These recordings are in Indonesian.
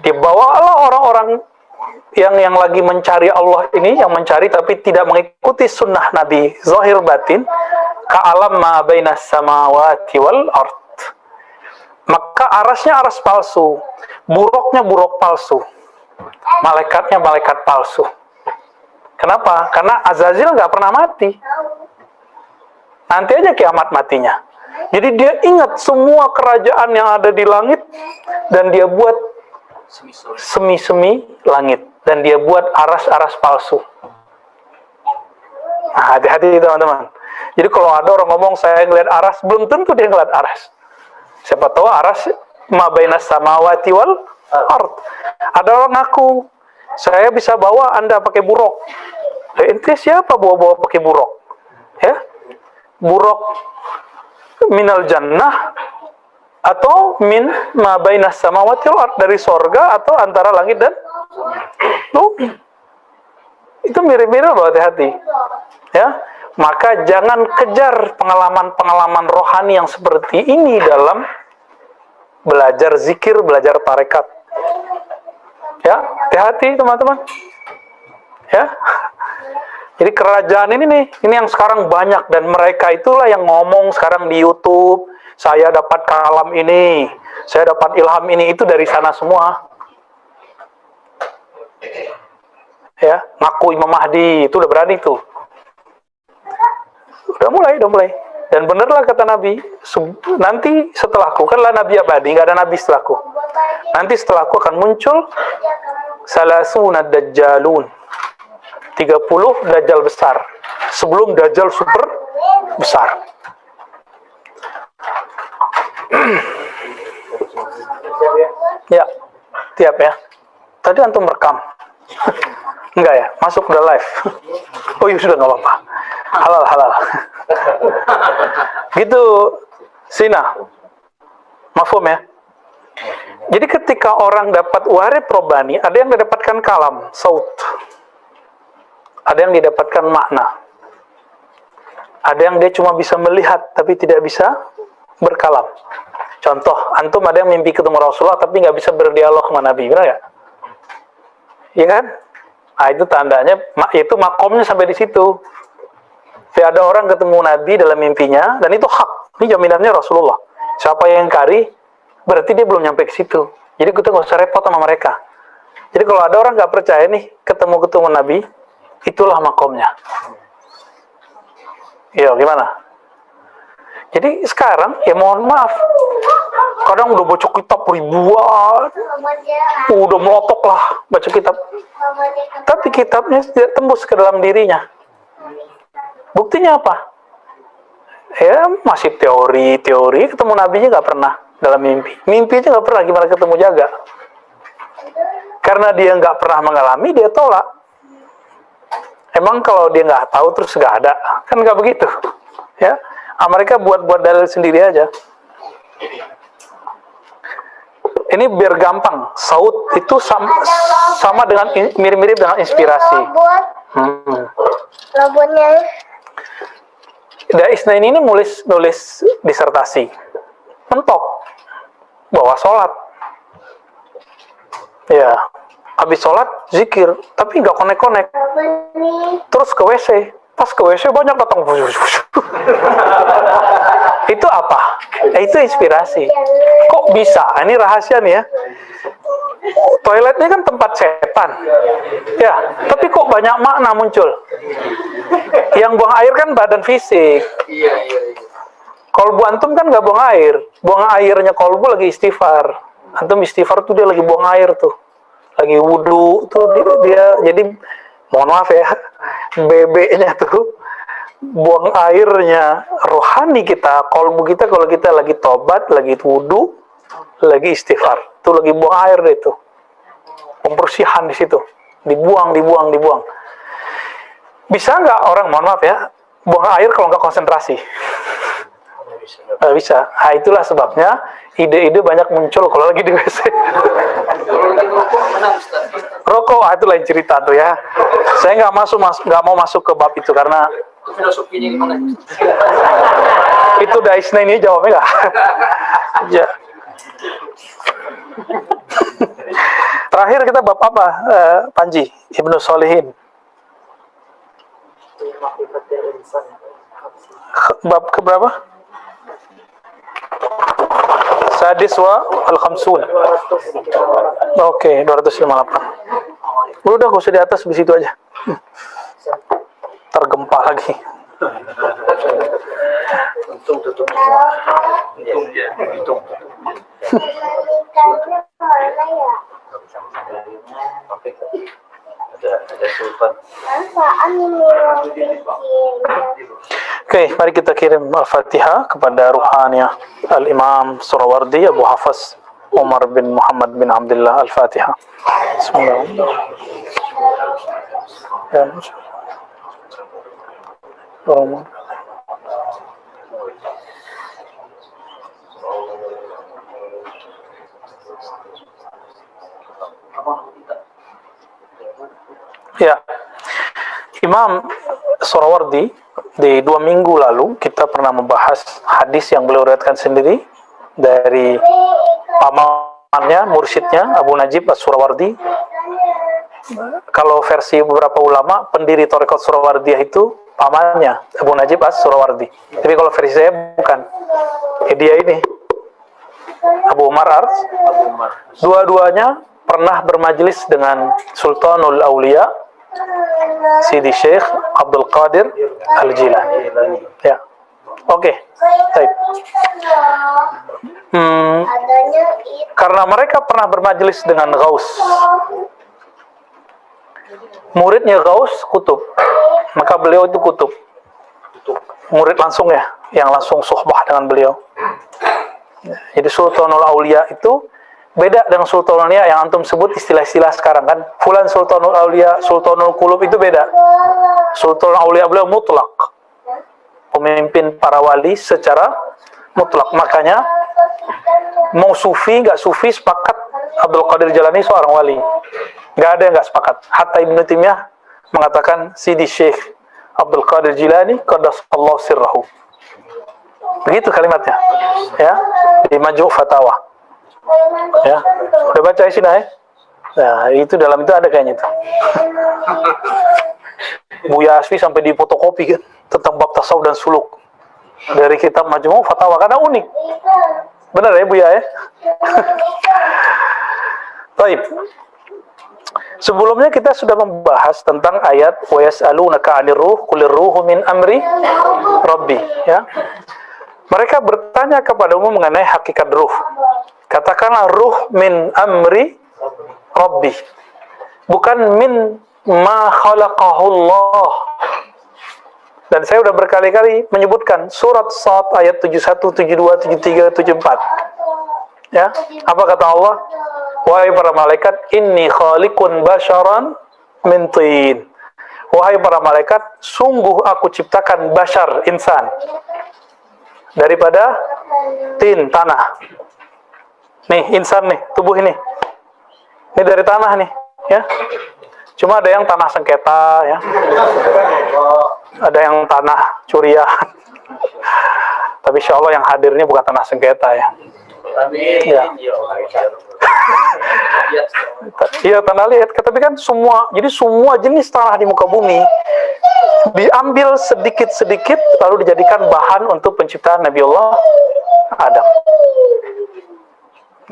Dibawalah orang-orang yang lagi mencari Allah ini, yang mencari tapi tidak mengikuti sunnah Nabi zahir batin, ka alam ma bainas samawati wal ard. Maka arasnya aras palsu, buruknya buruk palsu, malaikatnya malaikat palsu. Kenapa? Karena Azazil nggak pernah mati. Nanti aja kiamat matinya. Jadi dia ingat semua kerajaan yang ada di langit dan dia buat semi-semi langit dan dia buat aras-aras palsu. Nah, hati-hati teman-teman. Jadi kalau ada orang ngomong saya ngeliat aras, belum tentu dia ngeliat aras. Siapa tahu aras ma bainas samawati wal ard. Ada orang ngaku saya bisa bawa Anda pakai buruk. Ente siapa bawa-bawa pakai buruk? Ya? Buruk minal jannah atau min ma bainas samawati wal ard, dari sorga atau antara langit dan bumi. Itu mirip-mirip loh, hati-hati. Ya? Maka jangan kejar pengalaman-pengalaman rohani yang seperti ini dalam belajar zikir, belajar tarekat. Ya, hati-hati teman-teman. Ya. Jadi kerajaan ini nih, ini yang sekarang banyak dan mereka itulah yang ngomong sekarang di YouTube, saya dapat kalam ini, saya dapat ilham ini, itu dari sana semua. Ya, ngaku Imam Mahdi, itu udah berani tuh. Udah mulai. Dan benerlah kata Nabi, nanti setelahku, kanlah Nabi abadi, nggak ada Nabi setelahku. Nanti setelahku akan muncul salasuna dajjalun, 30 dajjal besar, sebelum dajjal super besar. Ya, tiap ya. Tadi antum rekam. Enggak ya, masuk udah live. Oh iya sudah, nggak apa-apa. Halal. Gitu, Sina. Mafhum ya? Jadi ketika orang dapat warid robani, ada yang didapatkan kalam, saut. Ada yang didapatkan makna. Ada yang dia cuma bisa melihat, tapi tidak bisa berkalam. Contoh, antum ada yang mimpi ketemu Rasulullah, tapi nggak bisa berdialog sama Nabi, benar nggak? Iya kan? Nah, itu tandanya, itu makomnya sampai di situ. Jadi ada orang ketemu Nabi dalam mimpinya, dan itu hak. Ini jaminannya Rasulullah. Siapa yang ingkari, berarti dia belum nyampe ke situ. Jadi kita nggak usah repot sama mereka. Jadi kalau ada orang nggak percaya nih, ketemu Nabi, itulah makomnya. Iya, gimana? Jadi sekarang, ya mohon maaf, kadang udah baca kitab ribuan, udah melotok lah baca kitab. Tapi kitabnya tidak tembus ke dalam dirinya. Buktinya apa? Ya masih teori, ketemu Nabi-nya nggak pernah dalam mimpi. Mimpi aja nggak pernah, gimana ketemu jaga? Karena dia nggak pernah mengalami, dia tolak. Emang kalau dia nggak tahu terus nggak ada, kan nggak begitu, ya? Mereka buat dalil sendiri aja. Ini biar gampang. Saut itu sama dengan mirip-mirip dengan inspirasi. Robotnya. Isnaini ini nulis disertasi, mentok, bawa sholat. Ya, habis sholat zikir, tapi nggak konek-konek. Terus ke WC, pas ke WC banyak datang. Itu apa? Itu inspirasi. Kok bisa? Ini rahasia nih ya. Toiletnya kan tempat setan, ya. Tapi kok banyak makna muncul. Yang buang air kan badan fisik. Kolbu antum kan nggak buang air. Buang airnya kolbu lagi istighfar. Antum istighfar tuh dia lagi buang air tuh. Lagi wudu tuh dia jadi mohon maaf ya, bebeknya tuh buang airnya rohani kita, kolbu kita kalau kita lagi tobat, lagi wudu, lagi istighfar, tuh lagi buang air deh tuh. Pembersihan di situ, dibuang. Bisa nggak orang, mohon maaf ya, buang air kalau nggak konsentrasi? Nggak bisa. Nah, itulah sebabnya ide-ide banyak muncul kalau lagi di WC. Rokok, itu lain cerita tuh ya. Saya nggak mau masuk ke bab itu karena filosofinya gimana? Itu Daisna ini jawabnya nggak? Ya. Terakhir kita bab apa, Panji? Ibnu Sholihin. Bab keberapa? Sadis wa al-khamsun. Oke, 258. Udah, gak usah di atas, di situ aja. Tergempa lagi. Untung tutup. Untung. Ada sultan. Oke, mari kita kirim Al-Fatihah kepada ruhaniyah Al-Imam Surawardi Abu Hafs Umar bin Muhammad bin Abdullah Al-Fatihah. Bismillahirrahmanirrahim. Ya, Imam Surawardi di 2 minggu lalu kita pernah membahas hadis yang beliau riwayatkan sendiri dari pamannya, mursyidnya Abu Najib As-Surawardi. Kalau versi beberapa ulama, pendiri Thariqat Surawardiyah itu pamannya Abu Najib As-Surawardi. Tapi kalau versi saya bukan. Dia ini Abu Umar Ars. Dua-duanya pernah bermajlis dengan Sultanul Aulia Sidi Syekh Abdul Qadir Al-Jilani. Ya. Oke. Baik. Karena mereka pernah bermajlis dengan Ghaus. Muridnya Ghaus kutub. Maka beliau itu kutub. Murid langsung ya, yang langsung suhbah dengan beliau. Jadi Sultanul Aulia itu beda dengan Sultanul Aulia yang antum sebut istilah-istilah sekarang kan. Fulan Sultanul Aulia, Sultanul Qulub itu beda. Sultanul Aulia beliau mutlak. Pemimpin para wali secara mutlak. Makanya mau sufi nggak sufi sepakat Abdul Qadir Jilani seorang wali. Nggak ada yang nggak sepakat. Hatta Ibnu Taimiyah mengatakan Sidi Syekh Abdul Qadir Jilani qaddasallahu sirrahu. Begitu kalimatnya. Ya, di Majmu' Fatawa. Ya, udah baca sini ya? Nah, itu dalam itu ada kayaknya itu. Buya Asfi sampai di fotokopi kan tentang bab tasawuf dan suluk dari kitab Majmu' Fatawa karena unik. Benar ya Buya ya? Baik. Sebelumnya kita sudah membahas tentang ayat wa yas'alunaka 'anir ruh qulir ruhu min amri rabbi, ya. Mereka bertanya kepadamu mengenai hakikat ruh. Katakanlah ruh min amri rabbi. Bukan min ma khalaqahu Allah. Dan saya sudah berkali-kali menyebutkan surat Shad ayat 71, 72, 73, 74. Ya, apa kata Allah? Wahai para malaikat, inni khaliqun basyaran min tin. Wahai para malaikat, sungguh aku ciptakan bashar, insan, daripada tin, tanah. Nih, insan nih, tubuh ini. Ini dari tanah nih, ya. Cuma ada yang tanah sengketa, ya. Ada yang tanah curian. Tapi insya Allah yang hadirnya bukan tanah sengketa, ya. Ya. Iya, tanah liat. Tapi kan jadi semua jenis tanah di muka bumi diambil sedikit-sedikit lalu dijadikan bahan untuk penciptaan Nabi Allah Adam.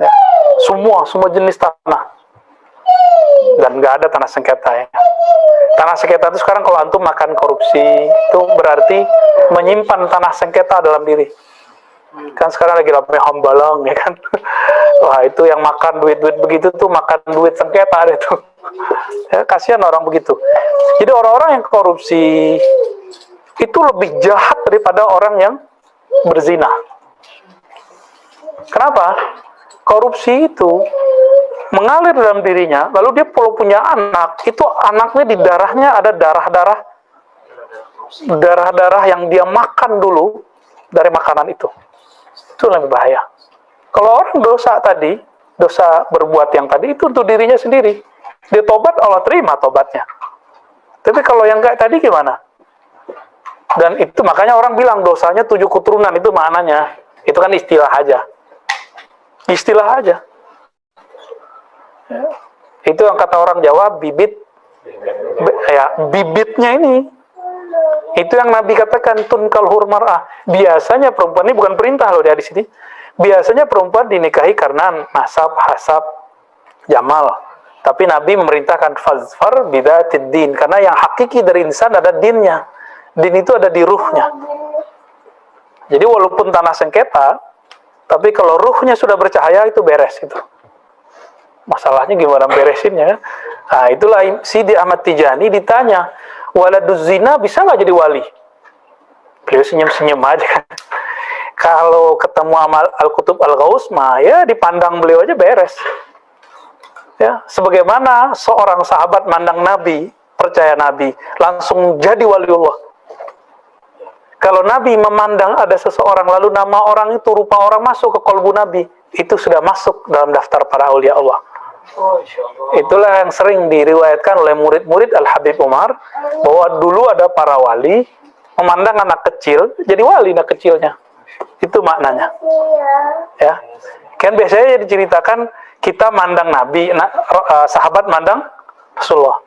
Ya. Semua jenis tanah. Dan nggak ada tanah sengketa ya. Tanah sengketa itu sekarang kalau antum makan korupsi itu berarti menyimpan tanah sengketa dalam diri. Kan sekarang lagi ramai hambalang ya kan. Wah, itu yang makan duit-duit begitu tuh makan duit sengketa ada tuh. Ya, kasihan orang begitu. Jadi orang-orang yang korupsi itu lebih jahat daripada orang yang berzina. Kenapa? Korupsi itu mengalir dalam dirinya, lalu dia kalau punya anak, itu anaknya di darahnya ada darah-darah yang dia makan dulu dari makanan itu. Itu lebih bahaya. Kalau orang dosa tadi, dosa berbuat yang tadi, itu untuk dirinya sendiri. Dia tobat, Allah terima tobatnya. Tapi kalau yang enggak tadi gimana? Dan itu makanya orang bilang dosanya 7 keturunan, itu maknanya. Itu kan istilah aja. Istilah aja. Ya. Itu yang kata orang Jawa bibit, bibitnya ini. Itu yang Nabi katakan tunkal hurmarah. Biasanya perempuan ini bukan perintah loh di sini. Biasanya perempuan dinikahi karena nasab, hasab, jamal. Tapi Nabi memerintahkan fazfar bidatid din, karena yang hakiki dari insan ada dinnya. Din itu ada di ruhnya. Jadi walaupun tanah sengketa, tapi kalau ruhnya sudah bercahaya itu beres itu. Masalahnya gimana beresinnya? Nah, itulah Sidi Ahmad Tijani ditanya, waladuz zina bisa nggak jadi wali? Beliau senyum-senyum aja kan. Kalau ketemu amal Al-Qutub Al-Ghaus mah ya dipandang beliau aja beres. Ya, sebagaimana seorang sahabat mandang Nabi, percaya Nabi, langsung jadi waliullah. Kalau Nabi memandang ada seseorang, lalu nama orang itu, rupa orang masuk ke kolbu Nabi, itu sudah masuk dalam daftar para aulia Allah. Itulah yang sering diriwayatkan oleh murid-murid Al-Habib Umar, bahwa dulu ada para wali, memandang anak kecil, jadi wali anak kecilnya. Itu maknanya. Ya, kan biasanya diceritakan, kita mandang Nabi, sahabat mandang Rasulullah.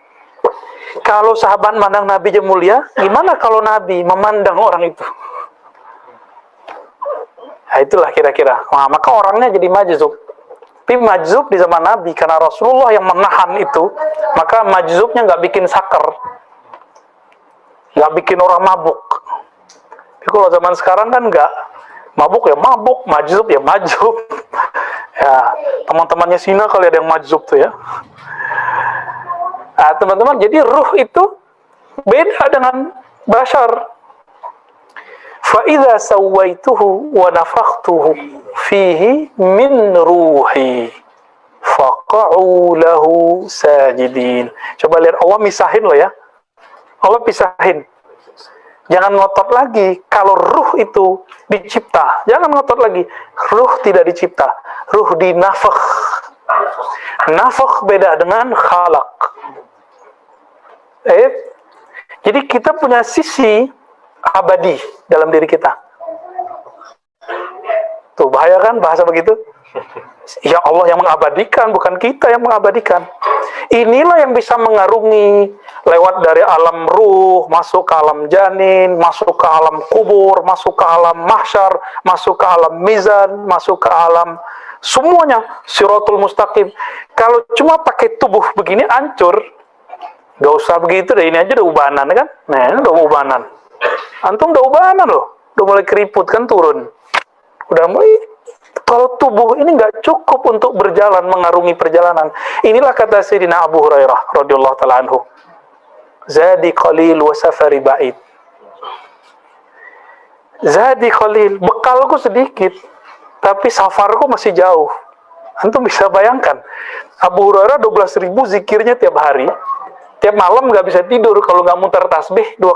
Kalau sahabat mandang Nabi aja mulia, gimana kalau Nabi memandang orang itu? Nah, itulah kira-kira. Nah, maka orangnya jadi majzub. Tapi majzub di zaman Nabi, karena Rasulullah yang menahan itu, maka majzubnya nggak bikin sakar. Nggak bikin orang mabuk. Tapi kalau zaman sekarang kan nggak. Mabuk ya mabuk, majzub ya majzub. Ya, teman-temannya Sina kali ada yang majzub tuh ya. Nah, teman-teman, jadi ruh itu beda dengan bashar. Fa idza sawaituhu wa nafakhtuhu fihi min ruhi faqa'u lahu sajidin. Coba lihat, Allah misahin loh ya. Allah pisahin. Jangan ngotot lagi. Kalau ruh itu dicipta, jangan ngotot lagi. Ruh tidak dicipta. Ruh dinafakh. Nafakh beda dengan khalaq. Jadi kita punya sisi abadi dalam diri kita. Tuh bahaya kan bahasa begitu? Ya Allah yang mengabadikan, bukan kita yang mengabadikan. Inilah yang bisa mengarungi lewat dari alam ruh, masuk ke alam janin, masuk ke alam kubur, masuk ke alam mahsyar, masuk ke alam mizan, masuk ke alam semuanya, siratul mustaqim. Kalau cuma pakai tubuh begini hancur, gak usah begitu deh, ini aja udah ubanan kan? Nah, ini udah ubanan. Antum udah ubanan loh, udah mulai keriput kan turun. Udah mulai. Kalau tubuh ini nggak cukup untuk berjalan, mengarungi perjalanan. Inilah kata Sayyidina Abu Hurairah radhiyallahu ta'ala anhu. Zadi qalil wa safari ba'id. Zadi qalil, bekalku sedikit, tapi safarku masih jauh. Antum bisa bayangkan, Abu Hurairah 12.000 zikirnya tiap hari. Tiap malam nggak bisa tidur kalau nggak muter tasbih 6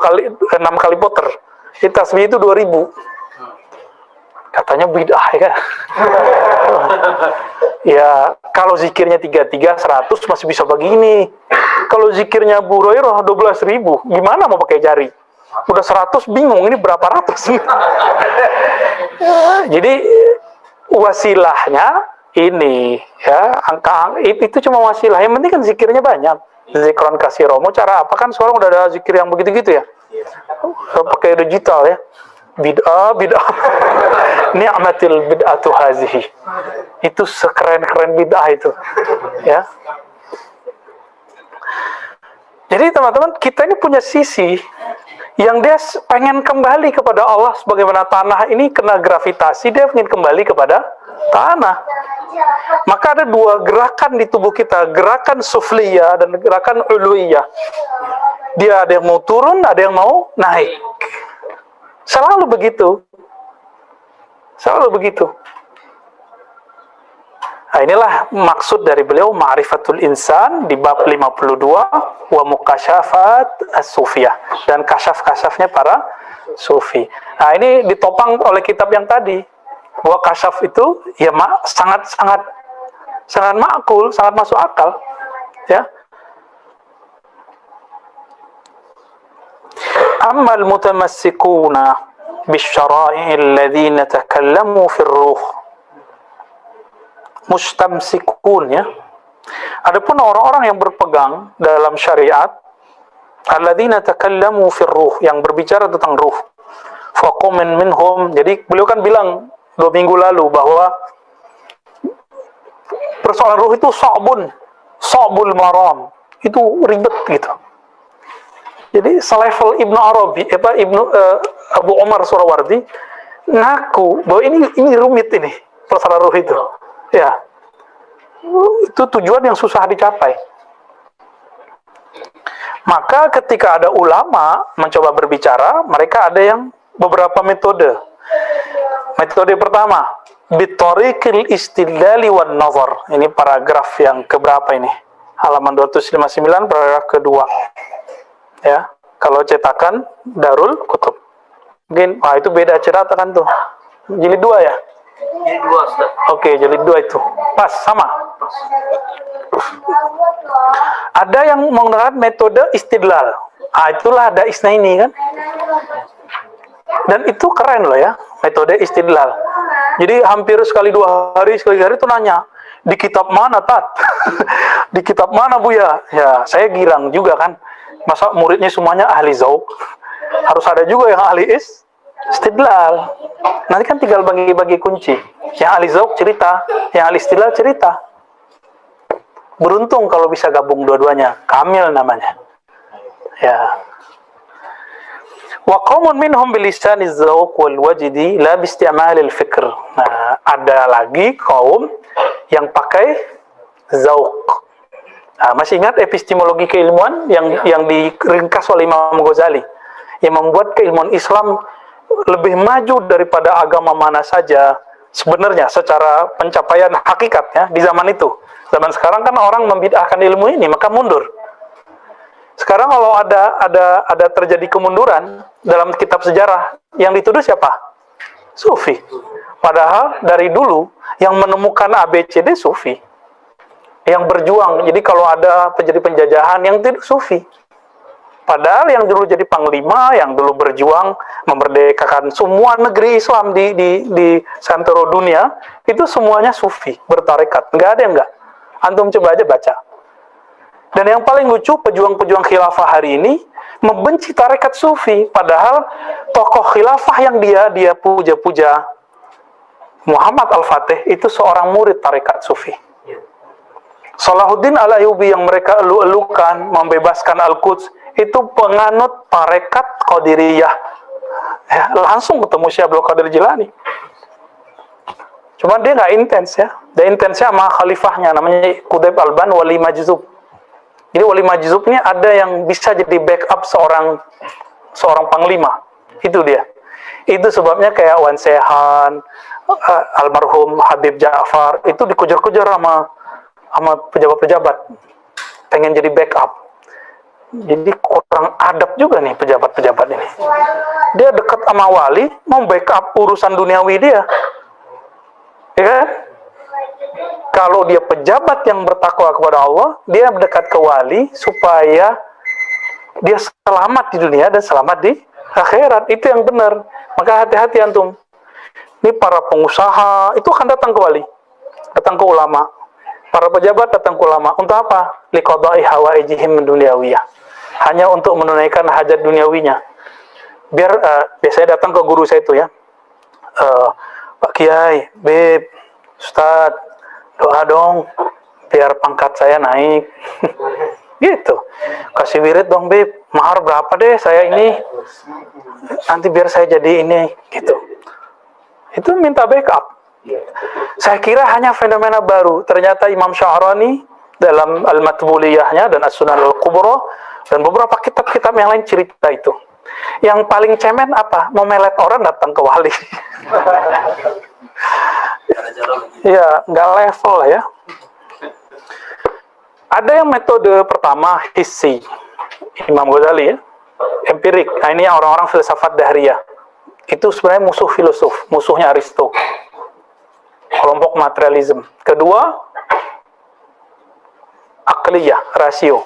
kali puter. Jadi tasbih itu 2.000. Katanya bid'ah ya kan. Ya, kalau zikirnya 33, 100 masih bisa begini. Kalau zikirnya Abu Hurairah 12.000, gimana mau pakai jari? Udah 100 bingung, ini berapa ratus? Jadi wasilahnya ini ya, angka itu cuma wasilah. Yang penting kan zikirnya banyak. Zikron kasiro. Mau cara apa kan sekarang udah ada zikir yang begitu-gitu ya? Pakai digital ya. Bid'ah. Ni'matil bid'atu hazihi. Itu sekeren-keren bid'ah itu. Ya. Jadi teman-teman, kita ini punya sisi yang dia pengen kembali kepada Allah, sebagaimana tanah ini kena gravitasi, dia ingin kembali kepada tanah. Maka ada dua gerakan di tubuh kita, gerakan sufliyah dan gerakan uluiyah. Dia ada yang mau turun, ada yang mau naik. Selalu begitu. Selalu begitu. Nah, inilah maksud dari beliau Ma'rifatul Insan di bab 52 wa mukasyafat as-sufiyah, dan kasyaf-kasyafnya para sufi. Nah, ini ditopang oleh kitab yang tadi. Bahwa kasyaf itu ya sangat makul, sangat masuk akal. Ya. Ammal mutamassikuna bisyara'i alladhina takallamu fi ruh. Mustamsikun ya. Adapun orang-orang yang berpegang dalam syariat, alladzina takallamu fir ruh, yang berbicara tentang ruh, faqumin minhum. Jadi beliau kan bilang 2 minggu lalu bahwa persoalan ruh itu sa'bul maram, itu ribet gitu. Jadi selevel Ibnu Arabi, Abu Umar Surawardi ngaku bahwa ini rumit, ini persoalan ruh itu. Ya, itu tujuan yang susah dicapai. Maka ketika ada ulama mencoba berbicara, mereka ada yang beberapa metode. Metode pertama, bitariqil istidlali wan nazar. Ini paragraf yang keberapa ini? Halaman 259, paragraf kedua. Ya, kalau cetakan Darul Kutub. Mungkin, itu beda cetakan tuh. Jilid 2 ya? Ini 2, Ustaz. Oke, jilid 2 itu. Pas, sama. Ada yang menggunakan metode istidlal. Itulah ada isnaini kan? Dan itu keren loh ya, metode istidlal. Jadi hampir sekali 2 hari itu nanya, di kitab mana Tat? Di kitab mana Buya? Ya, saya girang juga kan. Masa muridnya semuanya ahli zauq? Harus ada juga yang ahli istidlal. Nanti kan tinggal bagi-bagi kunci. Yang ahli zauq cerita, yang ahli istidlal cerita. Beruntung kalau bisa gabung dua-duanya. Kamil namanya. Ya. Wa qaumun minhum bilisaniz zauq wal wajdi la bi isti'malil fikr. Nah, ada lagi kaum yang pakai zauq. Nah, masih ingat epistemologi keilmuan yang diringkas oleh Imam Ghazali, yang membuat keilmuan Islam lebih maju daripada agama mana saja sebenarnya secara pencapaian hakikatnya di zaman itu. Zaman sekarang kan orang membid'ahkan ilmu ini, maka mundur. Sekarang kalau ada terjadi kemunduran dalam kitab sejarah, yang dituduh siapa? Sufi. Padahal dari dulu yang menemukan ABCD Sufi. Yang berjuang. Jadi kalau ada terjadi penjajahan, yang tidak Sufi. Padahal yang dulu jadi panglima, yang dulu berjuang memerdekakan semua negeri Islam di seantero dunia, itu semuanya Sufi, bertarekat. Nggak ada yang nggak. Antum coba aja baca. Dan yang paling lucu, pejuang-pejuang khilafah hari ini membenci tarekat Sufi. Padahal tokoh khilafah yang dia puja-puja, Muhammad Al-Fatih, itu seorang murid tarekat Sufi. Salahuddin Al-Ayyubi yang mereka elu-elukan membebaskan Al-Quds, itu penganut tarekat Qadiriyah. Ya, langsung ketemu Syekh Abdul Qadir Jilani. Cuman dia nggak intens ya. Dia intensnya sama khalifahnya, namanya Qutb Alban Wali Majzub. Jadi Wali Majzub ini ada yang bisa jadi backup seorang panglima. Itu dia. Itu sebabnya kayak Wan Sehan, almarhum Habib Ja'far, itu dikejar-kejar sama pejabat-pejabat. Pengen jadi backup. Jadi kurang adab juga nih pejabat-pejabat ini. Dia dekat sama wali, mau backup urusan duniawi dia. Ya kan? Kalau dia pejabat yang bertakwa kepada Allah, dia mendekat ke wali supaya dia selamat di dunia dan selamat di akhirat. Itu yang benar. Maka hati-hati antum. Ini para pengusaha itu akan datang ke wali, datang ke ulama. Para pejabat datang ke ulama. Untuk apa? Liqada'i hawaijihim dunyawiyah. Hanya untuk menunaikan hajat duniawinya. Biasanya datang ke guru saya itu ya. Pak Kiai, Beb, Ustaz, doa dong biar pangkat saya naik. Gitu. Kasih wirid dong, Beb. Mahar berapa deh saya ini? Nanti biar saya jadi ini, gitu. Itu minta backup. Saya kira hanya fenomena baru. Ternyata Imam Sya'rani dalam Al-Matbuliyahnya dan As-Sunan Al-Kubra dan beberapa kitab-kitab yang lain cerita itu. Yang paling cemen apa? Memelet orang datang ke wali. Ya, nggak level lah ya. Ada yang metode pertama, hissi. Imam Ghazali ya. Empirik. Nah, ini orang-orang filsafat dahriyah. Itu sebenarnya musuh filosof. Musuhnya Aristo. Kelompok materialisme. Kedua, akliyah, rasio.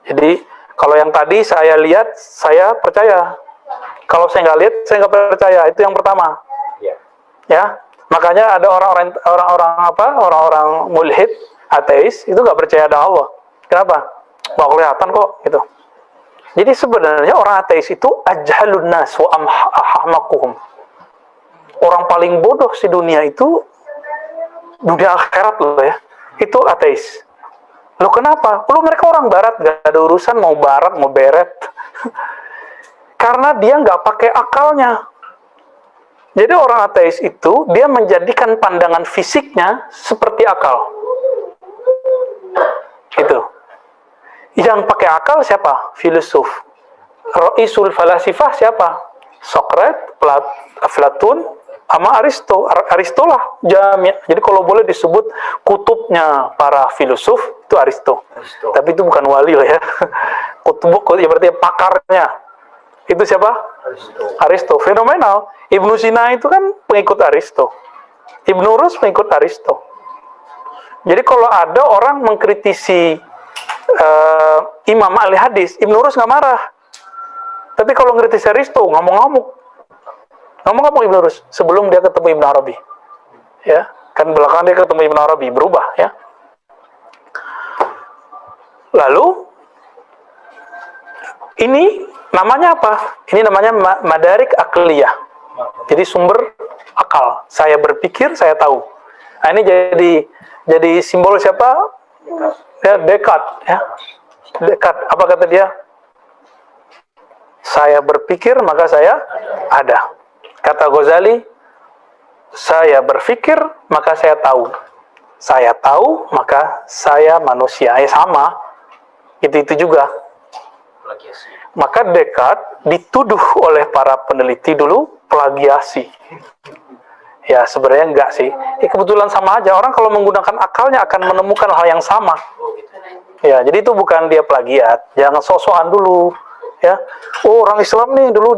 Jadi, kalau yang tadi saya lihat, saya percaya. Kalau saya nggak lihat, saya nggak percaya. Itu yang pertama. Ya, makanya ada orang-orang mulhid, ateis itu nggak percaya ada Allah. Kenapa? Nggak kelihatan kok gitu. Jadi sebenarnya orang ateis itu ajhalun nas wa ahmaquhum. Orang paling bodoh di dunia itu dunia akhirat loh ya. Itu ateis. Loh kenapa? Loh mereka orang barat, gak ada urusan mau barat, mau beret. Karena dia nggak pakai akalnya. Jadi orang ateis itu, dia menjadikan pandangan fisiknya seperti akal. Itu. Yang pakai akal siapa? Filosof. Ra'isul falasifah siapa? Socrates, Platon, sama Aristo lah jami'. Jadi kalau boleh disebut kutubnya para filosof itu Aristo. Tapi itu bukan wali lah ya. Kutub ya berarti pakarnya. Itu siapa? Aristo. Fenomenal. Ibnu Sina itu kan pengikut Aristo. Ibnu Rus pengikut Aristo. Jadi kalau ada orang mengkritisi Imam ahli hadis, Ibnu Rus nggak marah. Tapi kalau ngkritisi Aristo, ngomong-ngomong Ibnu Rus sebelum dia ketemu Ibnu Arabi. Ya, kan belakangan dia ketemu Ibnu Arabi, berubah ya. Lalu ini namanya apa? Ini namanya madarik akliyah. Jadi sumber akal. Saya berpikir, saya tahu. Nah, ini jadi simbol siapa? Ya, Descartes ya. Descartes, apa kata dia? Saya berpikir maka saya ada. Kata Ghazali, saya berpikir maka saya tahu. Saya tahu maka saya manusia. Ya sama. Itu juga. Maka Descartes dituduh oleh para peneliti dulu plagiasi. Ya sebenarnya enggak sih. Kebetulan sama aja. Orang kalau menggunakan akalnya akan menemukan hal yang sama. Ya, jadi itu bukan dia plagiat. Jangan sok-sokan dulu. Ya, oh orang Islam nih dulu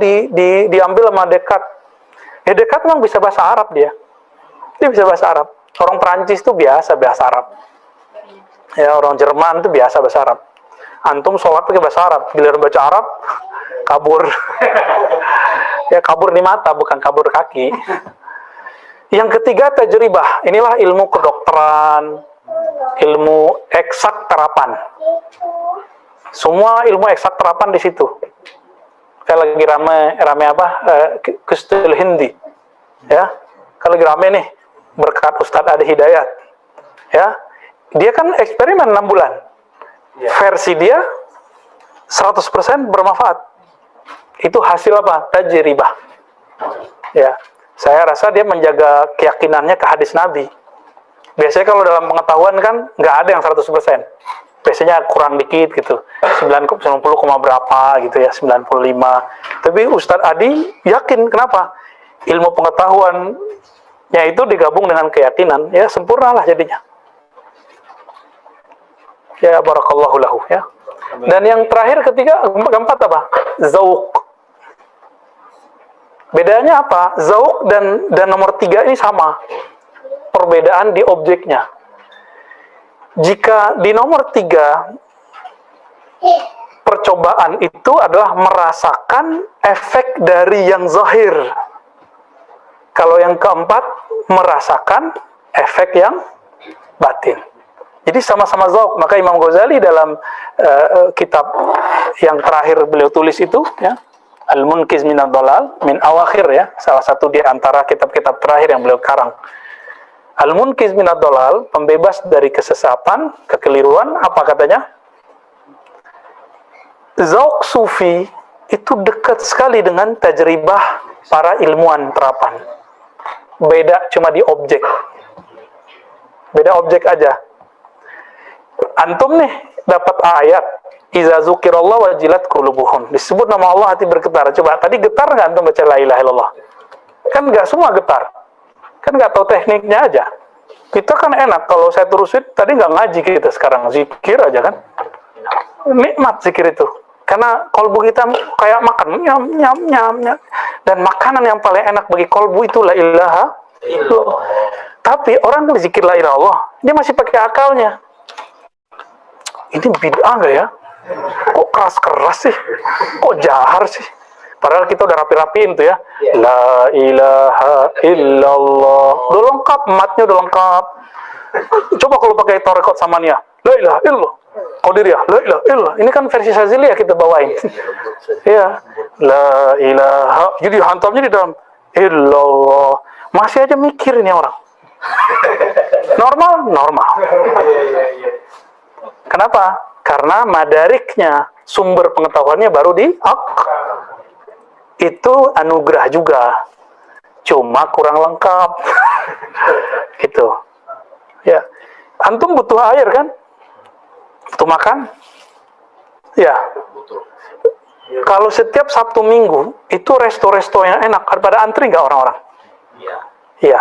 diambil sama Descartes. Ya Descartes memang bisa bahasa Arab dia. Dia bisa bahasa Arab. Orang Perancis tuh biasa bahasa Arab. Ya, orang Jerman tuh biasa bahasa Arab. Antum sholat pakai bahasa Arab, giliran baca Arab, kabur. Ya kabur di mata, bukan kabur kaki. Yang ketiga tajribah. Inilah ilmu kedokteran, ilmu eksak terapan. Semua ilmu eksak terapan di situ. Kayak lagi rame apa? Kustul Hindi. Ya, kalau lagi rame nih berkat Ustadz Adi Hidayat. Ya, dia kan eksperimen 6 bulan. Versi dia 100% bermanfaat. Itu hasil apa? Tajribah. Ya, saya rasa dia menjaga keyakinannya ke hadis Nabi. Biasanya kalau dalam pengetahuan kan nggak ada yang 100%. Biasanya kurang dikit gitu. 90, berapa gitu ya, 95. Tapi Ustadz Adi yakin. Kenapa? Ilmu pengetahuannya itu digabung dengan keyakinan, ya sempurnalah jadinya. Ya barakallahu lahu ya. Dan yang terakhir keempat apa? Zauq. Bedanya apa? Zauq dan nomor 3 ini sama. Perbedaan di objeknya. Jika di nomor 3 percobaan itu adalah merasakan efek dari yang zahir. Kalau yang keempat merasakan efek yang batin. Jadi sama-sama zauq. Maka Imam Ghazali dalam kitab yang terakhir beliau tulis itu ya, Al-Munqiz minad Dhalal min awakhir ya, salah satu di antara kitab-kitab terakhir yang beliau karang. Al-Munqiz minad Dhalal, pembebas dari kesesatan, kekeliruan, apa katanya? Zauq sufi itu dekat sekali dengan tajribah para ilmuwan terapan. Beda cuma di objek. Beda objek aja. Antum nih dapat ayat iza zukirallah wajilat qulubuhum. Disebut nama Allah hati bergetar. Coba tadi getar nggak antum baca la ilaha illallah? Kan nggak semua getar. Kan nggak tahu tekniknya aja. Kita kan enak kalau saya terusin tadi nggak ngaji kita sekarang zikir aja kan. Nikmat zikir itu. Karena kolbu kita kayak makan nyam. Dan makanan yang paling enak bagi kolbu itu la ilaha illallah. Tapi orang yang zikir la ilaha illallah dia masih pakai akalnya. Ini bid'ah nggak ya? Kok keras-keras sih? Kok jahar sih? Padahal kita udah rapi-rapiin tuh ya. La ilaha illallah. Udah lengkap, matnya udah lengkap. Coba kalau pakai torekot samania, la ilaha illallah. Qadiriyah, la ilaha illallah. Ini kan versi Saziliyah kita bawain. Ya, la ilaha. Jadi hantamnya di dalam illallah. Masih aja mikir ini orang. Normal. Kenapa? Karena madariknya, sumber pengetahuannya baru di itu anugerah juga. Cuma kurang lengkap. Gitu. Ya. Antum butuh air kan? Butuh makan? Ya. Kalau setiap Sabtu Minggu itu resto-resto yang enak, pada antri nggak orang-orang? Iya.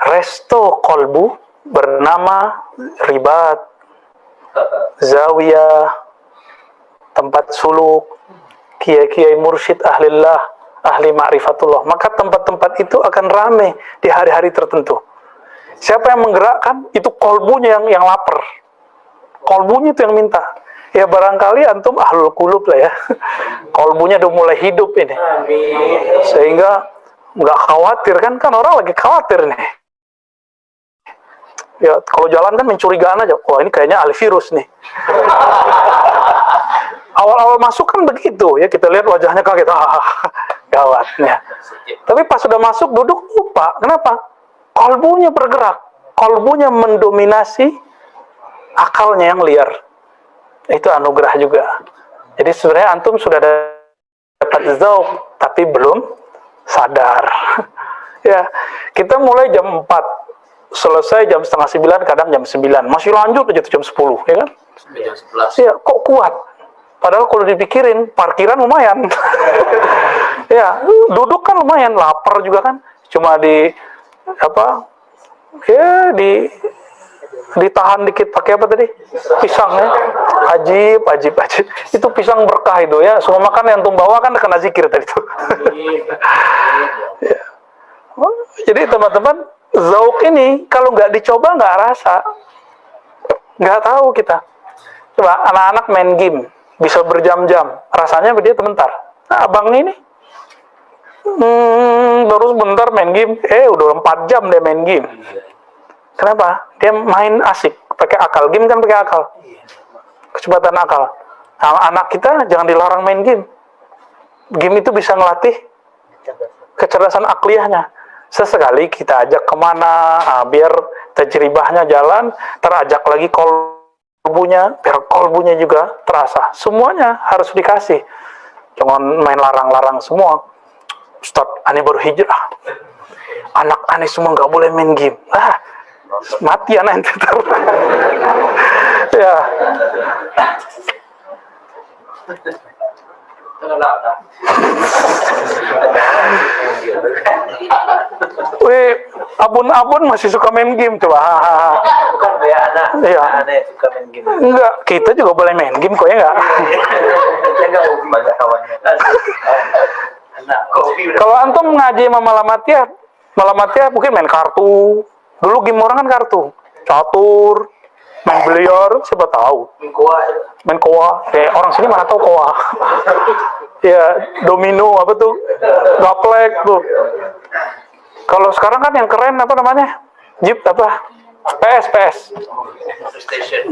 Resto kolbu bernama Ribat, Zawiyah, tempat suluk, kiai-kiai mursyid ahlillah, ahli ma'rifatullah. Maka tempat-tempat itu akan ramai di hari-hari tertentu. Siapa yang menggerakkan? Itu kolbunya yang lapar. Kolbunya itu yang minta. Ya barangkali antum ahlul qulub lah ya. Kolbunya udah mulai hidup ini. Sehingga nggak khawatir kan orang lagi khawatir nih. Ya kalau jalan kan mencurigaan aja. Wah ini kayaknya ahli virus nih. Awal-awal masuk kan begitu ya, kita lihat wajahnya kaget, gawatnya. Tapi pas sudah masuk duduk lupa. Kenapa? Kolbunya bergerak, kolbunya mendominasi akalnya yang liar. Itu anugerah juga. Jadi sebenarnya antum sudah dapat zauq, tapi belum sadar. Ya, kita mulai jam 4, selesai jam setengah 9, kadang jam 9, masih lanjut aja jam 10, ya kan? Jam 11. Ya, kok kuat? Padahal kalau dipikirin, parkiran lumayan. Ya, duduk kan lumayan, lapar juga kan. Cuma ditahan dikit pakai apa tadi? Pisang ya. Ajib. Itu pisang berkah itu ya. Semua makan yang antum bawa kan kena zikir tadi itu. Ya. Jadi teman-teman, zauq ini kalau nggak dicoba nggak rasa. Nggak tahu kita. Coba anak-anak main game. Bisa berjam-jam, rasanya dia sebentar. Nah, abang ini baru sebentar main game, udah 4 jam dia main game. Kenapa? Dia main asik, pakai akal. Game kan pakai akal, kecepatan akal. Nah, anak kita jangan dilarang main game. Game itu bisa ngelatih kecerdasan akliyahnya. Sesekali kita ajak kemana, biar tajribahnya jalan, terajak lagi kolbunya, biar kolbunya juga terasa. Semuanya harus dikasih. Jangan main larang-larang semua. Ustaz, aneh baru hijrah. Anak aneh semua nggak boleh main game. Mati anak ente. Ya. Wih, abun-abun masih suka main game coba. Bukan ya anak. Iya. Anak suka main game. Enggak, kita juga boleh main game kok ya enggak? Kita enggak hobi banyak kawannya. Anak. Kalau antum ngaji sama Malamatiyah mungkin main kartu. Dulu game orang kan kartu. Catur, main biliar, siapa tahu. Main koa. Orang sini mana tahu koa. Ya, domino apa tuh? Gaplek tuh. Kalau sekarang kan yang keren apa namanya? Jeep apa? PS.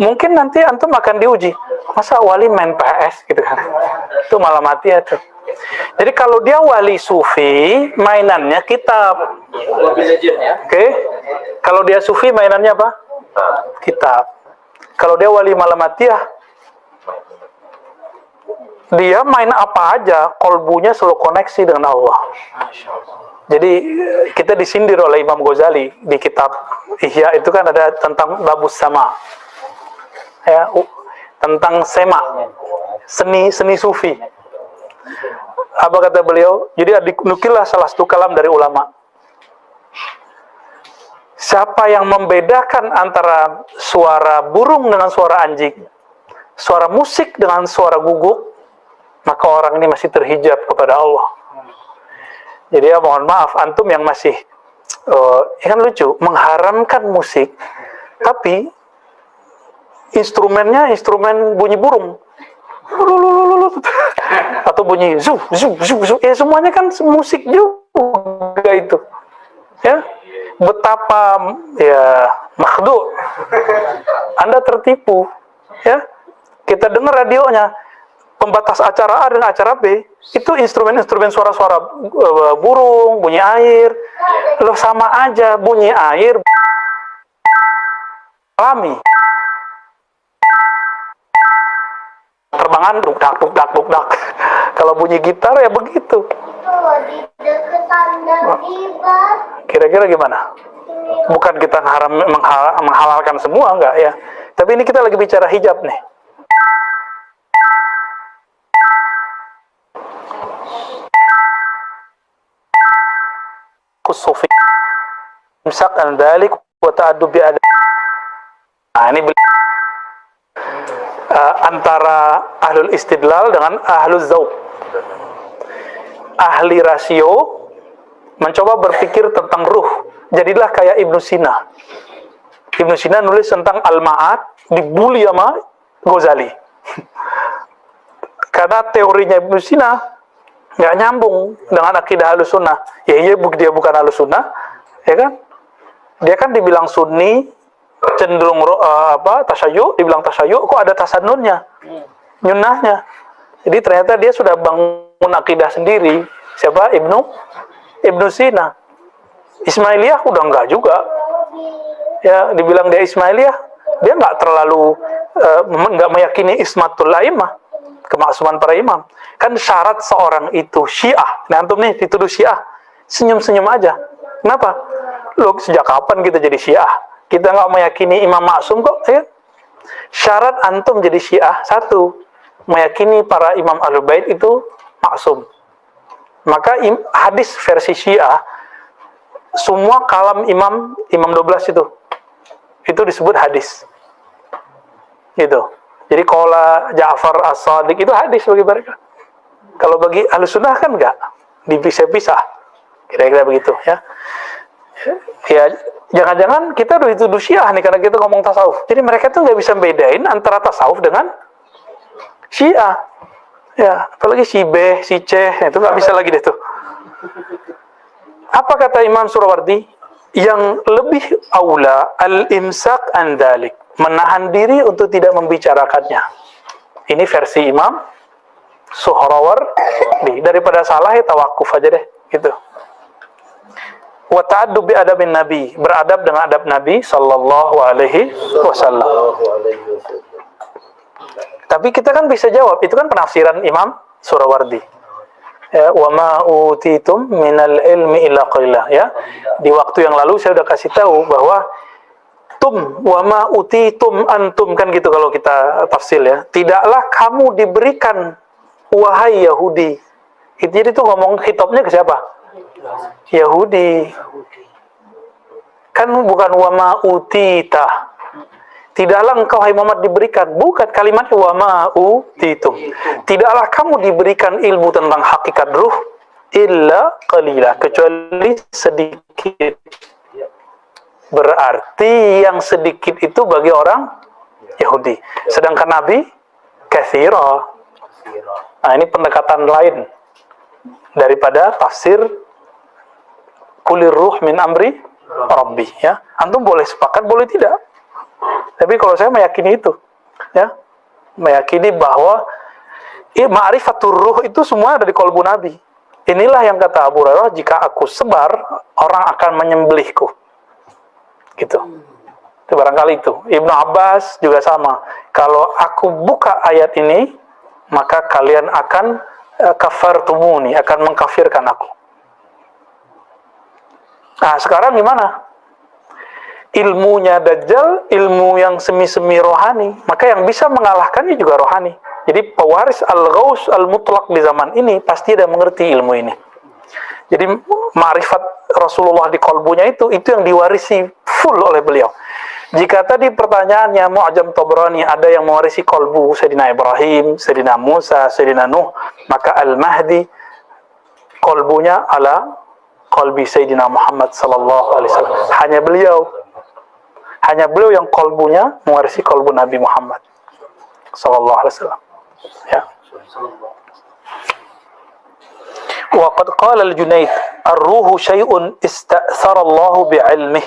Mungkin nanti antum akan diuji. Masa wali main PS gitu kan? Itu malah mati ya tuh. Jadi kalau dia wali sufi, mainannya kitab. Oke? Kalau dia sufi, mainannya apa? Kitab. Kalau dia wali malamatiyah, dia main apa aja, kolbunya selalu koneksi dengan Allah. Jadi kita disindir oleh Imam Ghazali di kitab Ihya itu kan ada tentang babus sama, ya, tentang sema, seni sufi. Apa kata beliau? Jadi dinukillah salah satu kalam dari ulama. Siapa yang membedakan antara suara burung dengan suara anjing, suara musik dengan suara guguk, maka orang ini masih terhijab kepada Allah. Jadi ya mohon maaf, antum yang masih kan lucu, mengharamkan musik, tapi instrumennya instrumen bunyi burung, atau bunyi semuanya kan musik juga itu, ya. betapa ya makhdu, Anda tertipu, ya. Kita dengar radionya, pembatas acara A dengan acara B, itu instrumen-instrumen suara-suara burung, bunyi air, loh sama aja bunyi air, alami. Terbangan duk dak. Kalau bunyi gitar ya begitu. Kira-kira gimana? Bukan kita menghalalkan semua, enggak ya. Tapi ini kita lagi bicara hijab nih. Kusufi imsak an dzalik wa ta'addub bi adab. Nah, ini antara ahlul istidlal dengan ahlul zauq. Ahli rasio mencoba berpikir tentang ruh. Jadilah kayak Ibnu Sina. Ibnu Sina nulis tentang Al-Ma'ad, dibully sama Ghazali. Karena teorinya Ibnu Sina nggak nyambung dengan akidah Ahlussunnah. Ya iya, dia bukan Ahlussunnah, ya kan? Dia kan dibilang Sunni, cenderung tasyayyu, dibilang tasyayyu, kok ada tasanunnya, nyunnahnya. Jadi ternyata dia sudah bangun akidah sendiri. Siapa? Ibnu Sina. Ismailiyah udah enggak juga. Ya, dibilang dia Ismailiyah, dia enggak terlalu enggak meyakini ismatul a'immah, kemaksuman para imam. Kan syarat seorang itu Syiah. Nah, antum nih dituduh Syiah, senyum-senyum aja. Kenapa? Loh, sejak kapan kita jadi Syiah? Kita nggak meyakini imam maksum kok, ya? Syarat antum jadi Syiah, satu, meyakini para imam Ahlul Bait itu maksum. Maka hadis versi Syiah, semua kalam imam 12 itu disebut hadis. Gitu. Jadi qala Ja'far As-Shadiq itu hadis bagi mereka. Kalau bagi Ahlussunnah kan enggak, dipisah-pisah. Kira-kira begitu, ya. Ya, jangan-jangan kita udah dituduh Syiah nih karena kita ngomong tasawuf. Jadi mereka tuh nggak bisa bedain antara tasawuf dengan Syiah. Ya, apalagi si B, si C, itu nggak bisa lagi deh tuh. Apa kata Imam Surawardi? Yang lebih aula al-imsak an dzalik, menahan diri untuk tidak membicarakannya. Ini versi Imam Suhrawardi. Daripada salah ya tawakuf aja deh, gitu. Wa ta'addub bi adabin Nabi, beradab dengan adab Nabi sallallahu alaihi wasallam. Tapi kita kan bisa jawab, itu kan penafsiran Imam Surawardi. Ya, wa ma utitum minal ilmi illa qalila, ya. Di waktu yang lalu saya udah kasih tahu bahwa wa ma utitum antum, kan gitu kalau kita tafsir, ya. Tidaklah kamu diberikan wahai Yahudi. Jadi itu ngomong khitabnya ke siapa? Yahudi. Kan bukan wa ma utita. Tidaklah engkau hai Muhammad diberikan, bukan kalimat wa ma utitum. Tidaklah kamu diberikan ilmu tentang hakikat ruh illa qalila, kecuali sedikit. Berarti yang sedikit itu bagi orang Yahudi. Sedangkan Nabi katsira. Nah, ini pendekatan lain daripada tafsir kulir ruh min amri rabbi, ya. Antum boleh sepakat, boleh tidak. Tapi kalau saya meyakini itu, ya, meyakini bahwa ma'rifatur ruh itu semua ada di qalbu Nabi. Inilah yang kata Abu Hurairah, jika aku sebar, orang akan menyembelihku. Gitu. Itu barangkali itu. Ibnu Abbas juga sama. Kalau aku buka ayat ini, maka kalian akan kafartumuni, akan mengkafirkan aku. Nah, sekarang gimana? Ilmunya Dajjal, ilmu yang semi-semi rohani, maka yang bisa mengalahkannya juga rohani. Jadi pewaris al-ghaus al-mutlaq di zaman ini pasti ada mengerti ilmu ini. Jadi ma'rifat Rasulullah di qalbunya itu yang diwarisi full oleh beliau. Jika tadi pertanyaannya Mu'jam Tabrani ada yang mewarisi qalbu Sayyidina Ibrahim, Sayyidina Musa, Sayyidina Nuh, maka Al-Mahdi qalbunya ala qalbi Sayyidina Muhammad sallallahu alaihi wasallam. Hanya beliau yang qalbunya mewarisi qalbu Nabi Muhammad sallallahu alaihi wasallam. Ya. Wa qad qala al-Junaid, ar-ruhu syai'un ista'thara Allah bi'ilmih.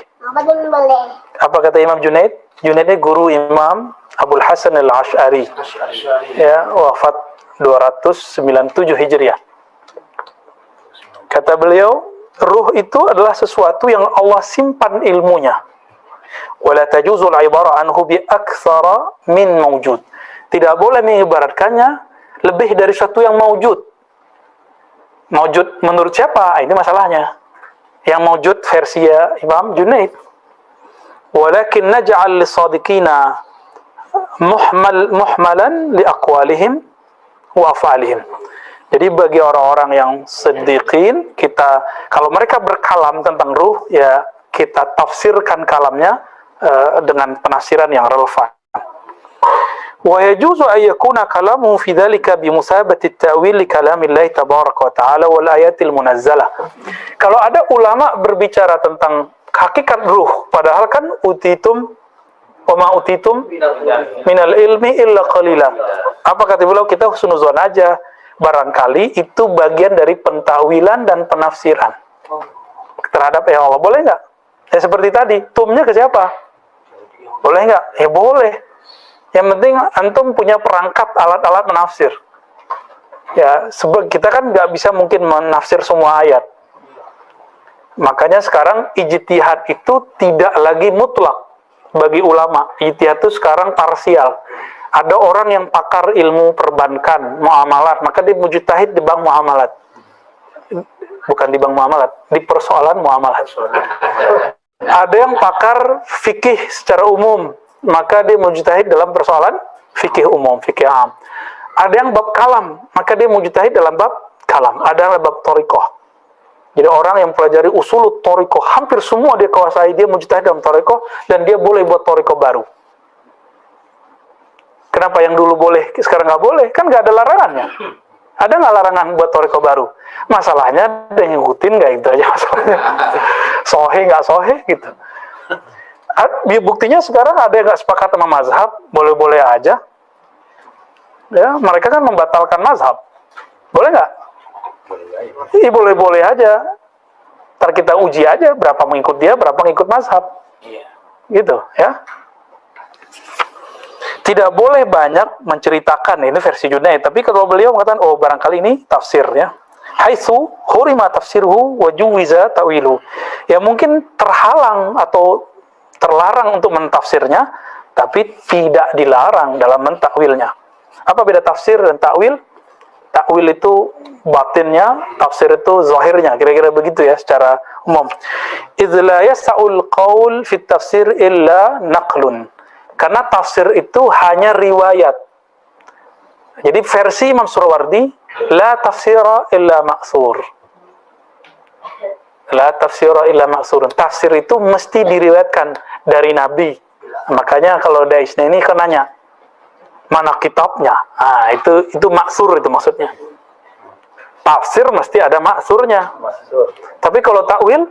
Apa kata Imam Junaid? Junaid ini guru Imam Abdul Hasan al-Ash'ari. Ya, wafat 297 Hijriah. Kata beliau, ruh itu adalah sesuatu yang Allah simpan ilmunya. Wala tajuzul ibara anhu bi aktsara min mawjud. Tidak boleh mengibaratkannya lebih dari sesuatu yang mawjud. Mawjud menurut siapa? Ini masalahnya. Yang mawjud versi Imam Junaid. Walakin naj'al lis-sadiqina muhmalan li aqwalihim wa af'alihim. Jadi bagi orang-orang yang siddiqin, kita kalau mereka berkalam tentang ruh, ya kita tafsirkan kalamnya dengan penafsiran yang relevan. Wa yajuzu an yakuna kalamuhu fi dhalika bi musabati at-ta'wil li kalamillahi tabaraka wa ta'ala wal ayatil munazzalah. Kalau ada ulama berbicara tentang hakikat ruh, padahal kan utitum wa ma utitum minal ilmi illa qalila. Apa kata beliau? Kita husnuzon aja, barangkali itu bagian dari pentakwilan dan penafsiran terhadap ya Allah. Boleh nggak? Ya seperti tadi, tumnya ke siapa? Boleh nggak? Ya boleh. Yang penting antum punya perangkat alat-alat menafsir. Ya, kita kan nggak bisa mungkin menafsir semua ayat. Makanya sekarang ijtihad itu tidak lagi mutlak bagi ulama. Ijtihad itu sekarang parsial. Ada orang yang pakar ilmu perbankan, muamalat, maka dia mujtahid di bank muamalat. Bukan di bank muamalat, di persoalan muamalat. Ada yang pakar fikih secara umum, maka dia mujtahid dalam persoalan fikih umum, fikih am. Ada yang bab kalam, maka dia mujtahid dalam bab kalam. Ada yang bab thariqah. Jadi orang yang pelajari usul thariqah, hampir semua dia kuasai, dia mujtahid dalam thariqah, dan dia boleh buat thariqah baru. Kenapa yang dulu boleh, sekarang nggak boleh? Kan nggak ada larangannya. Ada nggak larangan buat thariqah baru? Masalahnya ada yang ngikutin nggak, itu aja masalahnya. Sohe nggak sohe gitu. Buktinya sekarang ada yang nggak sepakat sama mazhab, boleh-boleh aja. Ya, mereka kan membatalkan mazhab. Boleh nggak? Iya, boleh-boleh aja. Ntar kita uji aja berapa mengikut dia, berapa mengikut mazhab. Gitu, ya. Tidak boleh banyak menceritakan, ini versi Junaid. Tapi kalau beliau mengatakan, oh barangkali ini tafsir, ya. Haitsu hurima tafsiruhu wa juwiza ta'wilu. Ya mungkin terhalang atau terlarang untuk mentafsirnya, tapi tidak dilarang dalam mentakwilnya. Apa beda tafsir dan takwil? Takwil itu batinnya, tafsir itu zahirnya, kira-kira begitu ya secara umum. Idz la yas'ul qaul fit tafsir illa naqlun. Karena tafsir itu hanya riwayat. Jadi versi Imam Surawardi, la tafsira illa ma'thur. La tafsira illa ma'thur. Tafsir itu mesti diriwayatkan dari Nabi. Makanya kalau Daisy ini kan nanya, mana kitabnya? Ah, itu maksur itu maksudnya. Tafsir mesti ada maksurnya. Tapi kalau takwil,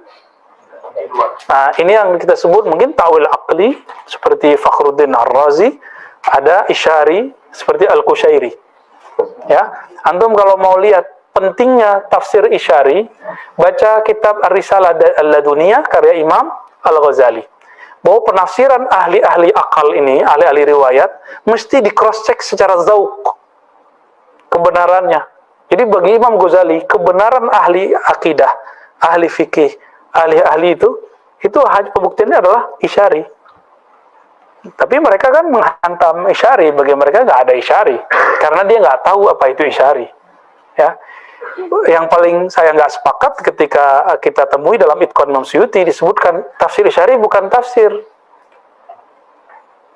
nah ini yang kita sebut mungkin takwil aqli seperti Fakhruddin Ar-Razi, ada isyari seperti Al-Qushairi. Ya, antum kalau mau lihat pentingnya tafsir isyari, baca kitab Ar-Risalah Al-Laduniyah karya Imam Al-Ghazali. Bahwa penafsiran ahli-ahli akal ini, ahli-ahli riwayat, mesti di cross check secara zauq kebenarannya. Jadi bagi Imam Ghazali, kebenaran ahli akidah, ahli fikih, ahli-ahli itu pembuktiannya adalah isyari. Tapi mereka kan menghantam isyari, bagi mereka nggak ada isyari, karena dia nggak tahu apa itu isyari. Ya. Yang paling saya nggak sepakat ketika kita temui dalam Itqan Imam Suyuti disebutkan tafsir isyari bukan tafsir.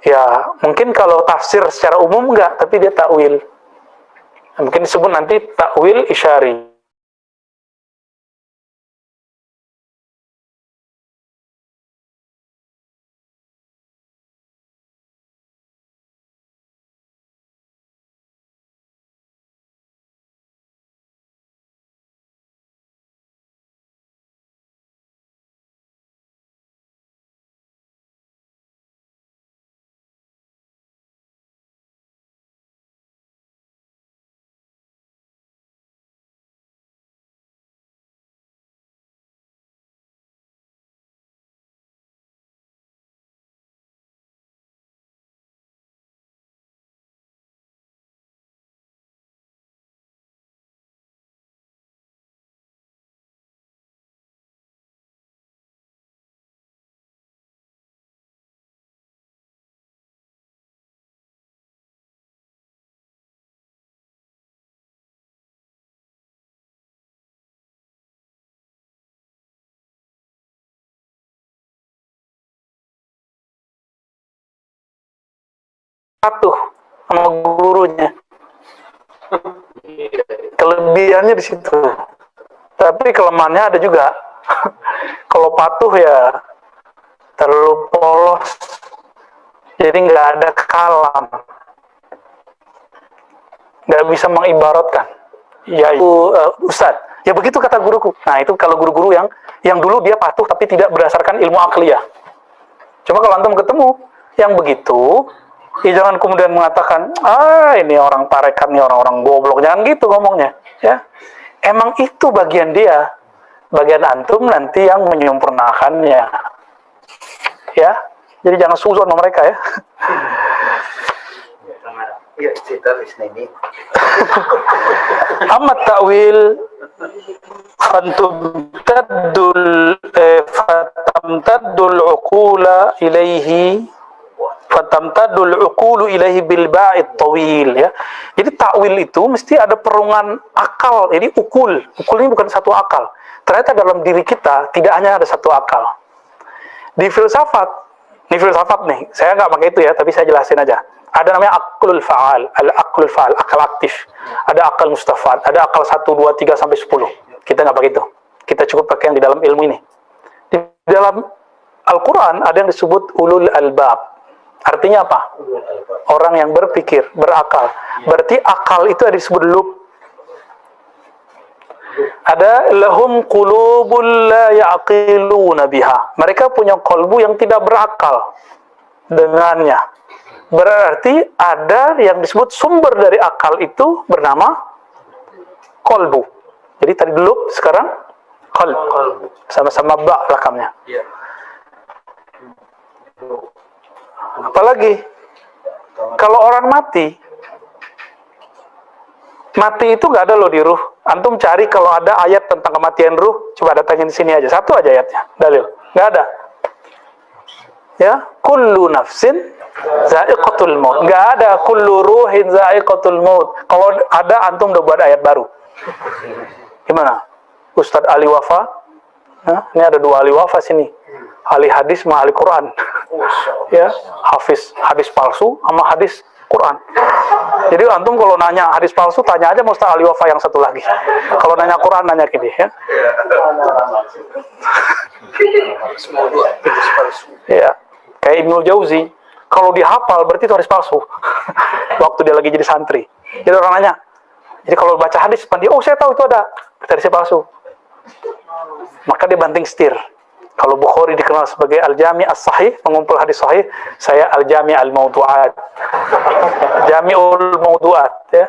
Ya, mungkin kalau tafsir secara umum nggak, tapi dia takwil. Mungkin disebut nanti takwil isyari. patuh sama gurunya. Kelebihannya di situ. Tapi kelemahannya ada juga. Kalau patuh ya terlalu polos, jadi nggak ada kalam, nggak bisa mengibaratkan. Ya itu Ustadz. Ya begitu kata guruku. Nah itu kalau guru-guru yang dulu dia patuh tapi tidak berdasarkan ilmu akliyah. Cuma kalau antum ketemu yang begitu, ya jangan kemudian mengatakan, ini orang tarekat nih orang-orang goblok. Jangan gitu ngomongnya. Ya, emang itu bagian dia, bagian antum nanti yang menyempurnakannya. Ya, jadi jangan suzon sama mereka ya. Iya, cerita ini. Amat ta'wil fatamtaddul uqula ilaihi bil ba'id tawil ya. Jadi takwil itu mesti ada perungan akal. Jadi ukul ini bukan satu akal. Ternyata dalam diri kita tidak hanya ada satu akal. Di filsafat nih, saya nggak pakai itu ya, tapi saya jelasin aja. Ada namanya aklul fa'al, akal aktif. Ada akal mustafad, ada akal 1, 2, 3 sampai 10. Kita nggak pakai itu. Kita cukup pakai yang di dalam ilmu ini. Di dalam Al-Quran ada yang disebut ulul albab. Artinya apa? Orang yang berpikir, berakal. Berarti akal itu ada disebut lub. Ada lahum qulubul la ya'qiluna biha. Mereka punya kolbu yang tidak berakal dengannya. Berarti ada yang disebut sumber dari akal itu bernama kolbu. Jadi tadi lub, sekarang kolbu. Sama-sama ba rakamnya. Apalagi kalau orang mati itu nggak ada loh di ruh. Antum cari kalau ada ayat tentang kematian ruh, coba datangin di sini aja. Satu aja ayatnya, dalil. Nggak ada. Ya, kullu nafsin za'iqatul maut. Nggak ada kullu ruhin za'iqatul maut. Kalau ada, antum udah buat ayat baru. Gimana? Ustadz Ali Wafa? Nah, ini ada 2 Ali Wafa sini. Ahli hadis sama ahli Quran. Ya, hadis palsu sama hadis Quran. Jadi antum kalau nanya hadis palsu, tanya aja Ustaz Ali Wafa yang satu lagi. Kalau nanya Quran, nanya gini ya. Ya, kayak Ibnul Jauzi. Kalau dihafal berarti itu hadis palsu. Waktu dia lagi jadi santri. Jadi orang nanya. Jadi kalau baca hadis, saya tahu itu ada hadis palsu. Maka dia banting setir. Kalau Bukhari dikenal sebagai Al-Jami' As-Sahih, mengumpul hadis sahih, saya Al-Jami' Al-Mawdu'at. Jami'ul Mawdu'at, ya.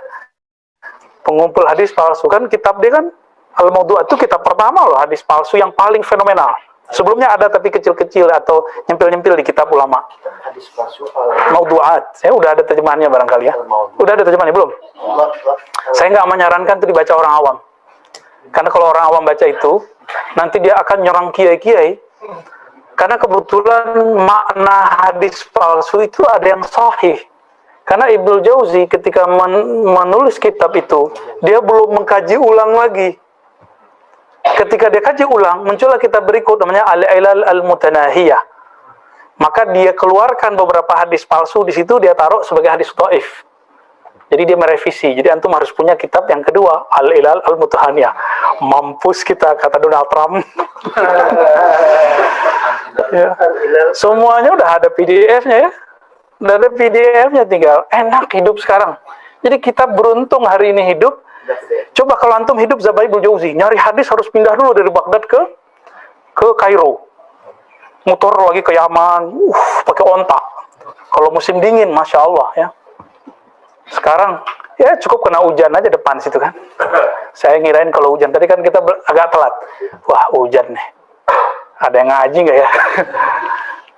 Pengumpul hadis palsu. Kan kitab dia kan, Al-Mawdu'at itu kitab pertama loh, hadis palsu yang paling fenomenal. Sebelumnya ada tapi kecil-kecil atau nyempil-nyempil di kitab ulama. Hadis palsu Mawdu'at. Saya udah ada terjemahannya barangkali ya. Udah ada terjemahannya belum? Saya nggak menyarankan itu dibaca orang awam. Karena kalau orang awam baca itu, nanti dia akan nyerang kiai-kiai. Karena kebetulan makna hadis palsu itu ada yang sahih. Karena Ibnu Jauzi ketika menulis kitab itu, dia belum mengkaji ulang lagi. Ketika dia kaji ulang, muncullah kitab berikut namanya Al-Ilal Al-Mutanahiyah. Maka dia keluarkan beberapa hadis palsu di situ, dia taruh sebagai hadis dhaif. Jadi dia merevisi. Jadi antum harus punya kitab yang kedua, Al-Ilal Al-Mutanahiyah. Mampus kita, kata Donald Trump. Ya. Semuanya udah ada PDF-nya ya. Udah ada PDF-nya, tinggal enak hidup sekarang. Jadi kita beruntung hari ini hidup. Coba kalau antum hidup Zabaibul Jauzi, nyari hadis harus pindah dulu dari Baghdad ke Kairo. Motor lagi ke Yaman, pakai onta. Kalau musim dingin, Masya Allah ya. Sekarang ya cukup kena hujan aja depan situ kan. Saya ngirain kalau hujan, tadi kan kita agak telat. Wah, hujan nih. Ada yang ngaji nggak ya?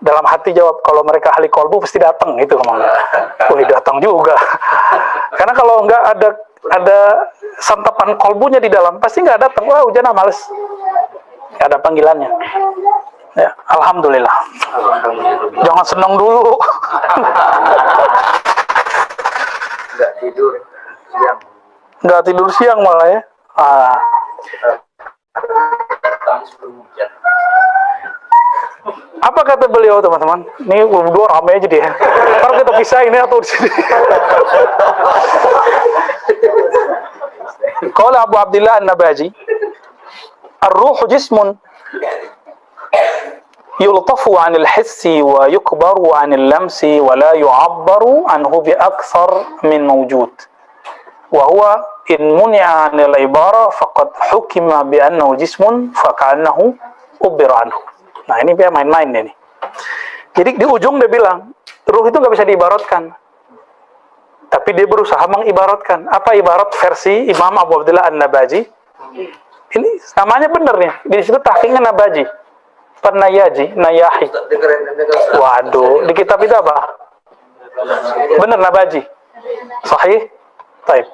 Dalam hati jawab, kalau mereka ahli kolbu pasti datang gitu kemana. Wih, datang juga. Karena kalau nggak ada santapan kolbunya di dalam, pasti nggak datang. Wah, hujan males. Nggak ada panggilannya. Ya, alhamdulillah. Jangan senang dulu. Nggak tidur siang malah ya. Apa kata beliau, teman-teman? Ini berdua ramai aja dia. Ntar kita pisahin ya atau di sini. Qala Abu Abdillah An-Nabaji, ar-ruhu jismun yultafu 'anil hissi wa yukbaru 'anil lamsi wa la yu'abbaru anhu bi akthar min mawjud. Wa huwa in muni'a 'anil ibara faqad hukima bi annahu jismun fa ka'annahu ubira anhu. Nah, ini dia main-main nih. Jadi di ujung dia bilang, ruh itu nggak bisa diibaratkan. Tapi dia berusaha mengibaratkan. Apa ibarat versi Imam Abu Abdillah An-Nabaji? Ini namanya benar nih. Di situ tahqiqnya Nabaji. Nayahi. Waduh, di kitab itu apa? Benar Nabaji. Sahih? Baik.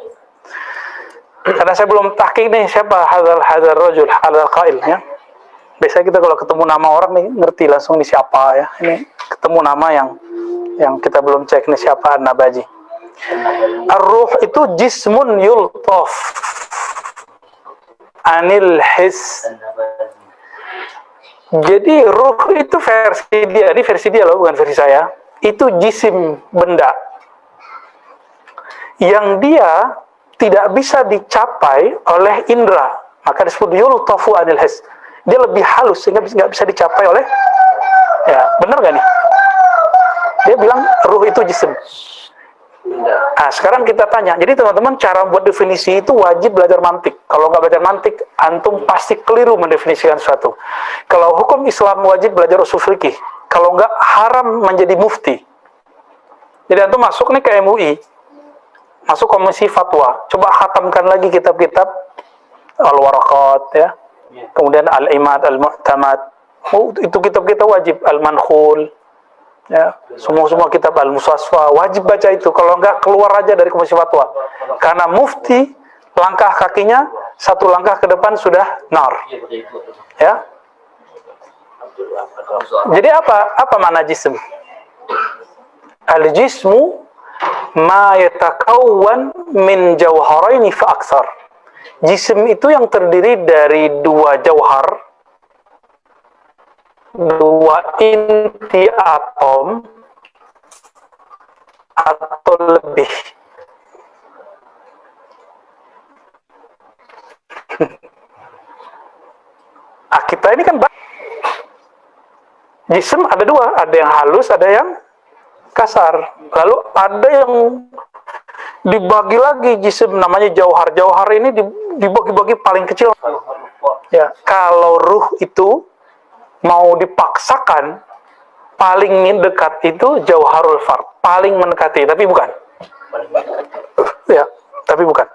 Karena saya belum tahqiq nih siapa hadzal rajul, hadzal qail ya. Biasanya kita kalau ketemu nama orang nih ngerti langsung ini siapa ya. Ini ketemu nama yang kita belum cek nih siapa Nabaji. Ar-ruh itu jismun yultaf anil his. Jadi ruh itu versi dia, ini versi dia loh, bukan versi saya. Itu jisim, benda yang dia tidak bisa dicapai oleh indera, maka disebut yultafu anil his. Dia lebih halus sehingga nggak bisa dicapai oleh, ya benar gak nih? Dia bilang ruh itu jisim. Nah, sekarang kita tanya. Jadi teman-teman, cara buat definisi itu wajib belajar mantik. Kalau nggak belajar mantik, antum pasti keliru mendefinisikan sesuatu. Kalau hukum Islam wajib belajar usul fikih. Kalau nggak, haram menjadi mufti. Jadi antum masuk nih ke MUI, masuk komisi fatwa. Coba khatamkan lagi kitab-kitab Al-Waraqat, ya. Kemudian Al-Imad, Al-Mu'tamad. Oh, itu kitab-kitab wajib. Al-Mankhul. Ya, semua kitab Al-Musasfa wajib baca itu. Kalau enggak, keluar aja dari komisi fatwa. Karena mufti langkah kakinya satu langkah ke depan sudah nar. Ya. Jadi apa makna jism? Al-jismu ma yatakawwan min jawharaini fa aksar. Jism itu yang terdiri dari dua jauhar, dua inti atom atau lebih. Kita ini kan jism ada dua, ada yang halus, ada yang kasar. Lalu ada yang dibagi lagi jism, namanya jauhar. Jauhar ini dibagi-bagi paling kecil. Ya, kalau ruh itu mau dipaksakan, paling dekat itu jauharul fard, paling mendekati, tapi bukan. Ya, tapi bukan.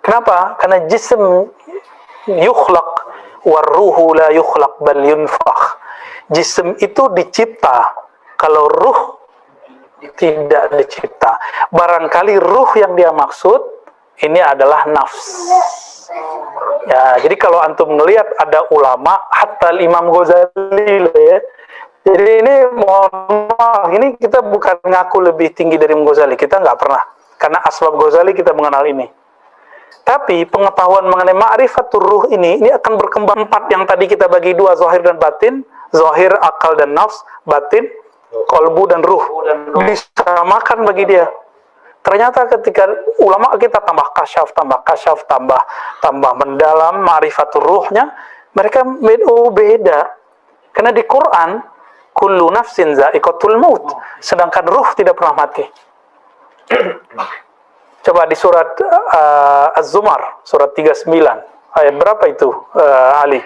Kenapa? Karena jism yukhlaq warruhu la yukhlaq bal yunfakh. Jism itu dicipta, kalau ruh tidak dicipta. Barangkali ruh yang dia maksud ini adalah nafs. Ya, jadi kalau antum melihat ada ulama, hatta Imam Ghazali ya. Jadi ini mohon maaf, ini kita bukan ngaku lebih tinggi dari Imam Ghazali, kita nggak pernah. Karena asbab Ghazali kita mengenal ini. Tapi pengetahuan mengenai ma'rifatur ruh ini akan berkembang empat yang tadi kita bagi dua, zahir dan batin, zahir akal dan nafs, batin kolbu dan ruh. Disamakan bagi dia. Ternyata ketika ulama kita tambah kasyaf, tambah mendalam ma'rifatur ruhnya, mereka beda. Karena di Quran kullu nafsin za'iqatul maut, sedangkan ruh tidak pernah mati. Coba di surat Az-Zumar, surat 39. Ayat berapa itu, Ali?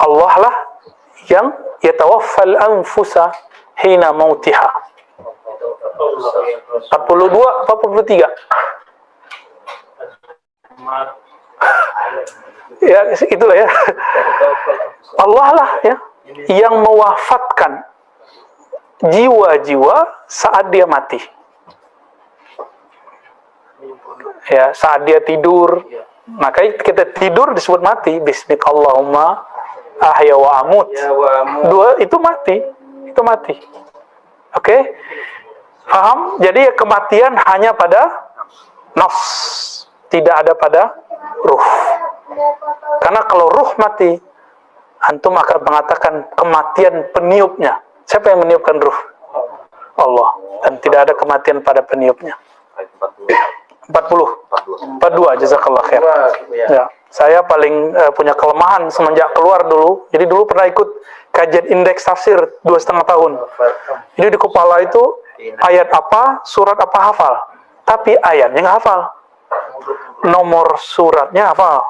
Allah lah yang yatawaffal anfusa hina mautiha. 42, 43. Ya, itulah ya. Allah lah ya yang mewafatkan jiwa-jiwa saat dia mati. Ya, saat dia tidur. Maka kita tidur disebut mati. Bismikallahumma ahya wa amut. Dua itu mati. Itu mati. Oke? Paham? Jadi kematian hanya pada nafs, tidak ada pada ruh. Karena kalau ruh mati, antum akan mengatakan kematian peniupnya. Siapa yang meniupkan ruh? Allah. Dan tidak ada kematian pada peniupnya. 42, jazakallah khair. Ya, saya paling punya kelemahan semenjak keluar dulu. Jadi dulu pernah ikut kajian indeks tafsir 2,5 tahun. Jadi di kepala itu ayat apa, surat apa hafal. Tapi ayatnya nggak hafal. Nomor suratnya hafal.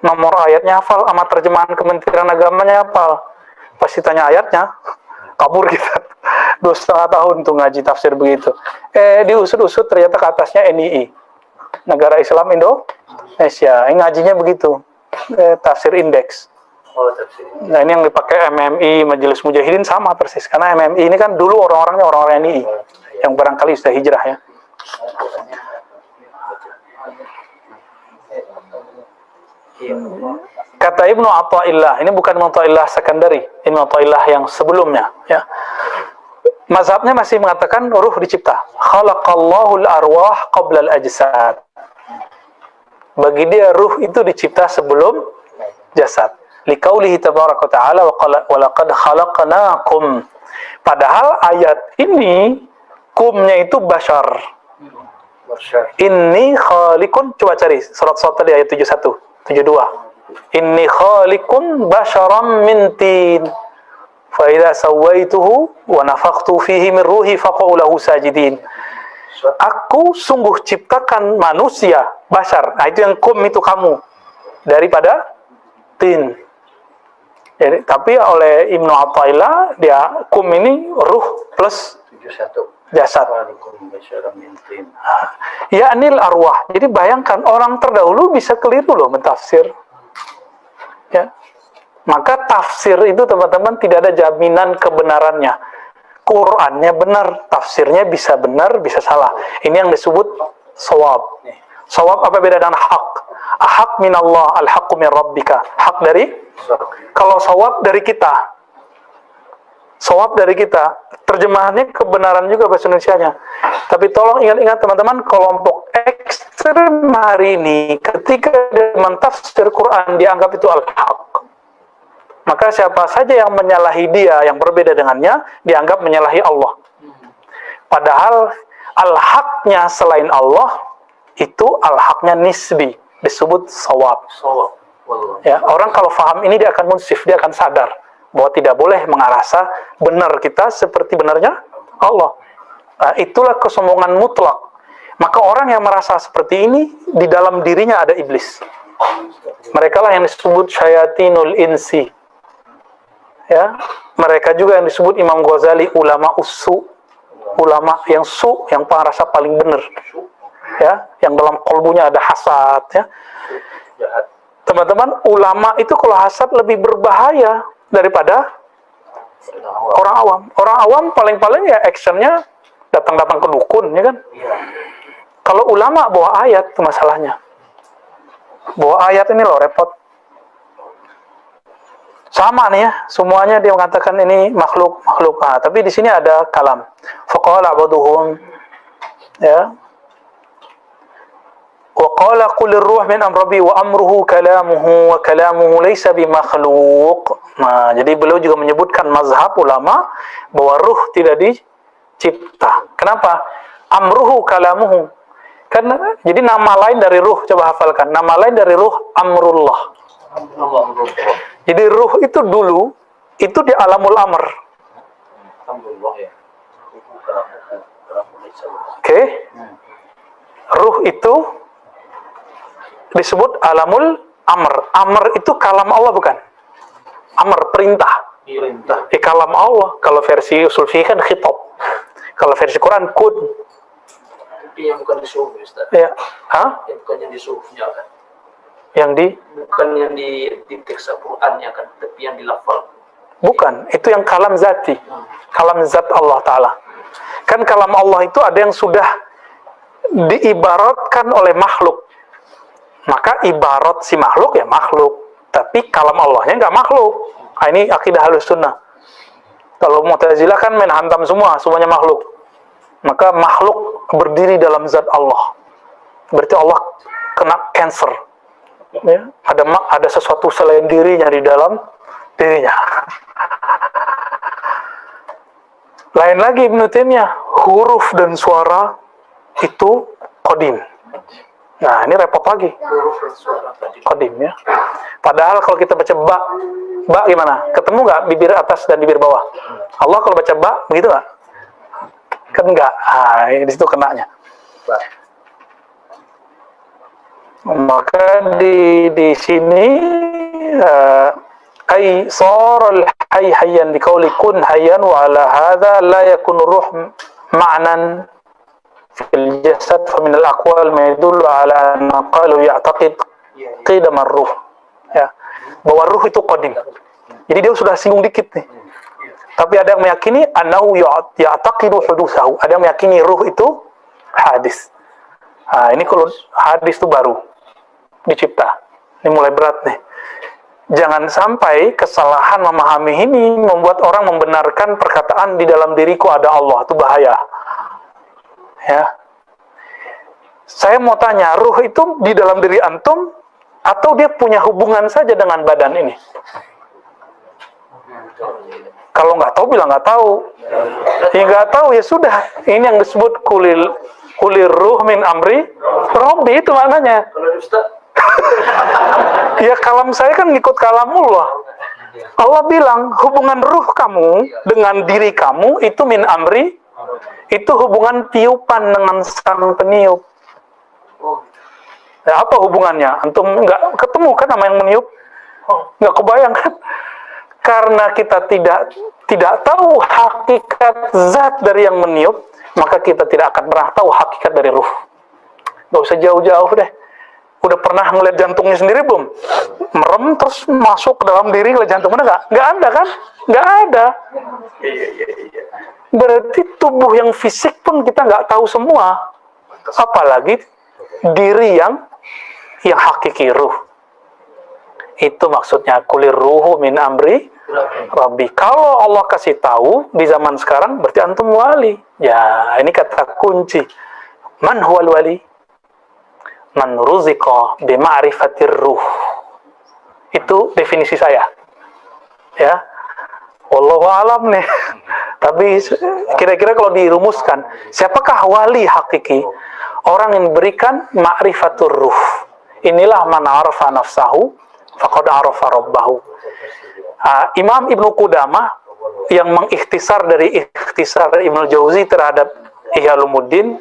Nomor ayatnya hafal, sama terjemahan Kementerian Agamanya hafal. Pasti tanya ayatnya, kabur kita. 2,5 tahun tuh ngaji tafsir begitu. Diusut-usut ternyata ke atasnya NII, Negara Islam Indonesia. Ngajinya begitu, tafsir indeks. Nah ini yang dipakai MMI, Majelis Mujahidin sama persis. Karena MMI ini kan dulu orang-orangnya orang-orang NII, yang barangkali sudah hijrah ya. Kata Ibnu Athaillah, ini bukan Ibnu Athaillah sekandari, Ibnu Athaillah yang sebelumnya ya. Mazhabnya masih mengatakan ruh dicipta. Khalaqallahu al-arwah qabla al-ajsad. Bagi dia ruh itu dicipta sebelum jasad. Liqaulihi tabaraka ta'ala wa laqad khalaqnakum. Padahal ayat ini kumnya itu bashar. Inni khaliqun, coba cari surat tadi ayat 71, 72. Inni khaliqun basharam min tin. Fa idza sawaituhu wa nafakhtu fihi min ruhi faqa'u lahu sajidin. Aku sungguh ciptakan manusia, bashar. Nah, itu yang kum itu kamu daripada tin. Jadi, tapi oleh Ibnu Athaillah dia kum ini ruh plus jasad. Ya'nil arwah. Jadi bayangkan orang terdahulu bisa keliru loh mentafsir. Ya. Maka tafsir itu teman-teman tidak ada jaminan kebenarannya. Qurannya benar, tafsirnya bisa benar, bisa salah. Ini yang disebut shawab. Shawab apa beda dengan hak? Hak minallah, al-haqqu min rabbika. Hak dari? Kalau shawab dari kita. Shawab dari kita. Terjemahannya kebenaran juga bahasa Indonesianya. Tapi tolong ingat-ingat teman-teman, kelompok ekstrem hari ini ketika dia mentafsir Quran dianggap itu al-haq. Maka siapa saja yang menyalahi dia yang berbeda dengannya dianggap menyalahi Allah. Padahal al-haqnya selain Allah itu al-haqnya nisbi, disebut shawab. Ya, orang kalau faham ini dia akan munsif, dia akan sadar bahwa tidak boleh mengarasa benar kita seperti benarnya Allah. Nah, itulah kesombongan mutlak. Maka orang yang merasa seperti ini di dalam dirinya ada iblis. Mereka lah yang disebut syayatinul insi. Ya, mereka juga yang disebut Imam Ghazali ulama usu, ulama yang yang merasa paling benar. Ya, yang dalam kolbunya ada hasad ya. Teman-teman, ulama itu kalau hasad lebih berbahaya daripada orang awam. Orang awam paling-paling ya actionnya datang-datang ke dukun, ya kan? Kalau ulama bawa ayat, itu masalahnya. Bawa ayat ini loh repot. Sama nih ya, semuanya dia mengatakan ini makhluk. Ah, tapi di sini ada kalam. Faqala ba'duhum ya. Wa qala qul ar-ruh min amri wa amruhu kalamuhu wa kalamuhu laysa bimakhluq. Nah, jadi beliau juga menyebutkan mazhab ulama bahwa ruh tidak dicipta. Kenapa? Amruhu kalamuhu. Karena jadi nama lain dari ruh, coba hafalkan. Nama lain dari ruh amrullah. Jadi ruh itu dulu itu di alamul amr. Oke. Ruh itu disebut alamul amr. Amr itu kalam Allah bukan? Amr perintah. Kalam Allah. Kalau versi usul fikih kan khitab. Kalau versi Quran kun. Tapi yang bukan di suhuf, Ustaz. Ya. Hah? Yang bukan yang di suhufnya kan. Yang di? Bukan yang di teks Al-Qur'annya kan, tapi yang di lafal. Bukan, itu yang kalam zati. Kalam zat Allah Ta'ala. Kan kalam Allah itu ada yang sudah diibaratkan oleh makhluk. Maka ibarat si makhluk ya makhluk. Tapi kalam Allahnya nggak makhluk. Nah, ini akidah Ahlus Sunnah. Kalau Mu'tazilah kan main hantam semuanya makhluk. Maka makhluk berdiri dalam zat Allah. Berarti Allah kena cancer. Ya, ada sesuatu selain dirinya di dalam dirinya. Lain lagi Ibnu Taimiyah, huruf dan suara itu qadim. Nah, ini repot lagi. Huruf dan suara tadi. Qadim ya. Padahal kalau kita baca ba gimana? Ketemu nggak bibir atas dan bibir bawah? Allah kalau baca ba, begitu nggak? Kan nggak. Ah, di situ kenanya. Maka di sini ay saral hayy hayyan bi qawli kun hayyan wa ala hadha la yakun ruh ma'nan fil jasad fa min al aqwal ma yadullu ala anna qalu ya'taqid qidam ar-ruh, ya, bahwa ruh itu qadim. Jadi dia sudah singgung dikit nih. Tapi ada yang meyakini annahu ya'taqidu hudutsahu, ada yang meyakini ruh itu hadis. Nah, ini kalau hadis itu baru dicipta. Ini mulai berat nih. Jangan sampai kesalahan memahami ini membuat orang membenarkan perkataan di dalam diriku ada Allah. Itu bahaya. Ya. Saya mau tanya, ruh itu di dalam diri antum atau dia punya hubungan saja dengan badan ini? Kalau nggak tahu bilang nggak tahu. Ya nggak tahu ya sudah. Ini yang disebut kulir ruh min amri Rabbi, itu maknanya. Kalau Ustaz, Ya kalam saya kan ngikut kalamullah. Allah bilang hubungan ruh kamu dengan diri kamu itu min amri, itu hubungan tiupan dengan sang peniup. Ya, apa hubungannya? Antum nggak ketemu kan sama yang meniup? Nggak kebayang kan? Karena kita tidak tahu hakikat zat dari yang meniup, maka kita tidak akan pernah tahu hakikat dari ruh. Nggak usah jauh-jauh deh. Udah pernah ngeliat jantungnya sendiri belum? Merem terus masuk ke dalam diri ngeliat jantungnya nggak? Nggak ada kan? Nggak ada. Berarti tubuh yang fisik pun kita nggak tahu semua. Apalagi diri yang hakiki ruh. Itu maksudnya kulir ruhu min amri Rabbi. Kalau Allah kasih tahu di zaman sekarang berarti antum wali. Ya, ini kata kunci. Man huwal wali? Man ruziqa bima'rifatir ruh. Itu definisi saya. Ya. Wallahu alam nih. Tapi kira-kira kalau dirumuskan, siapakah wali hakiki? Orang yang diberikan ma'rifatur ruh. Inilah man arafa nafsahu faqad arafa rabbahu. Imam Ibnu Qudamah yang mengikhtisar dari ikhtisar Ibnu Jauzi terhadap Ihya Ulumuddin,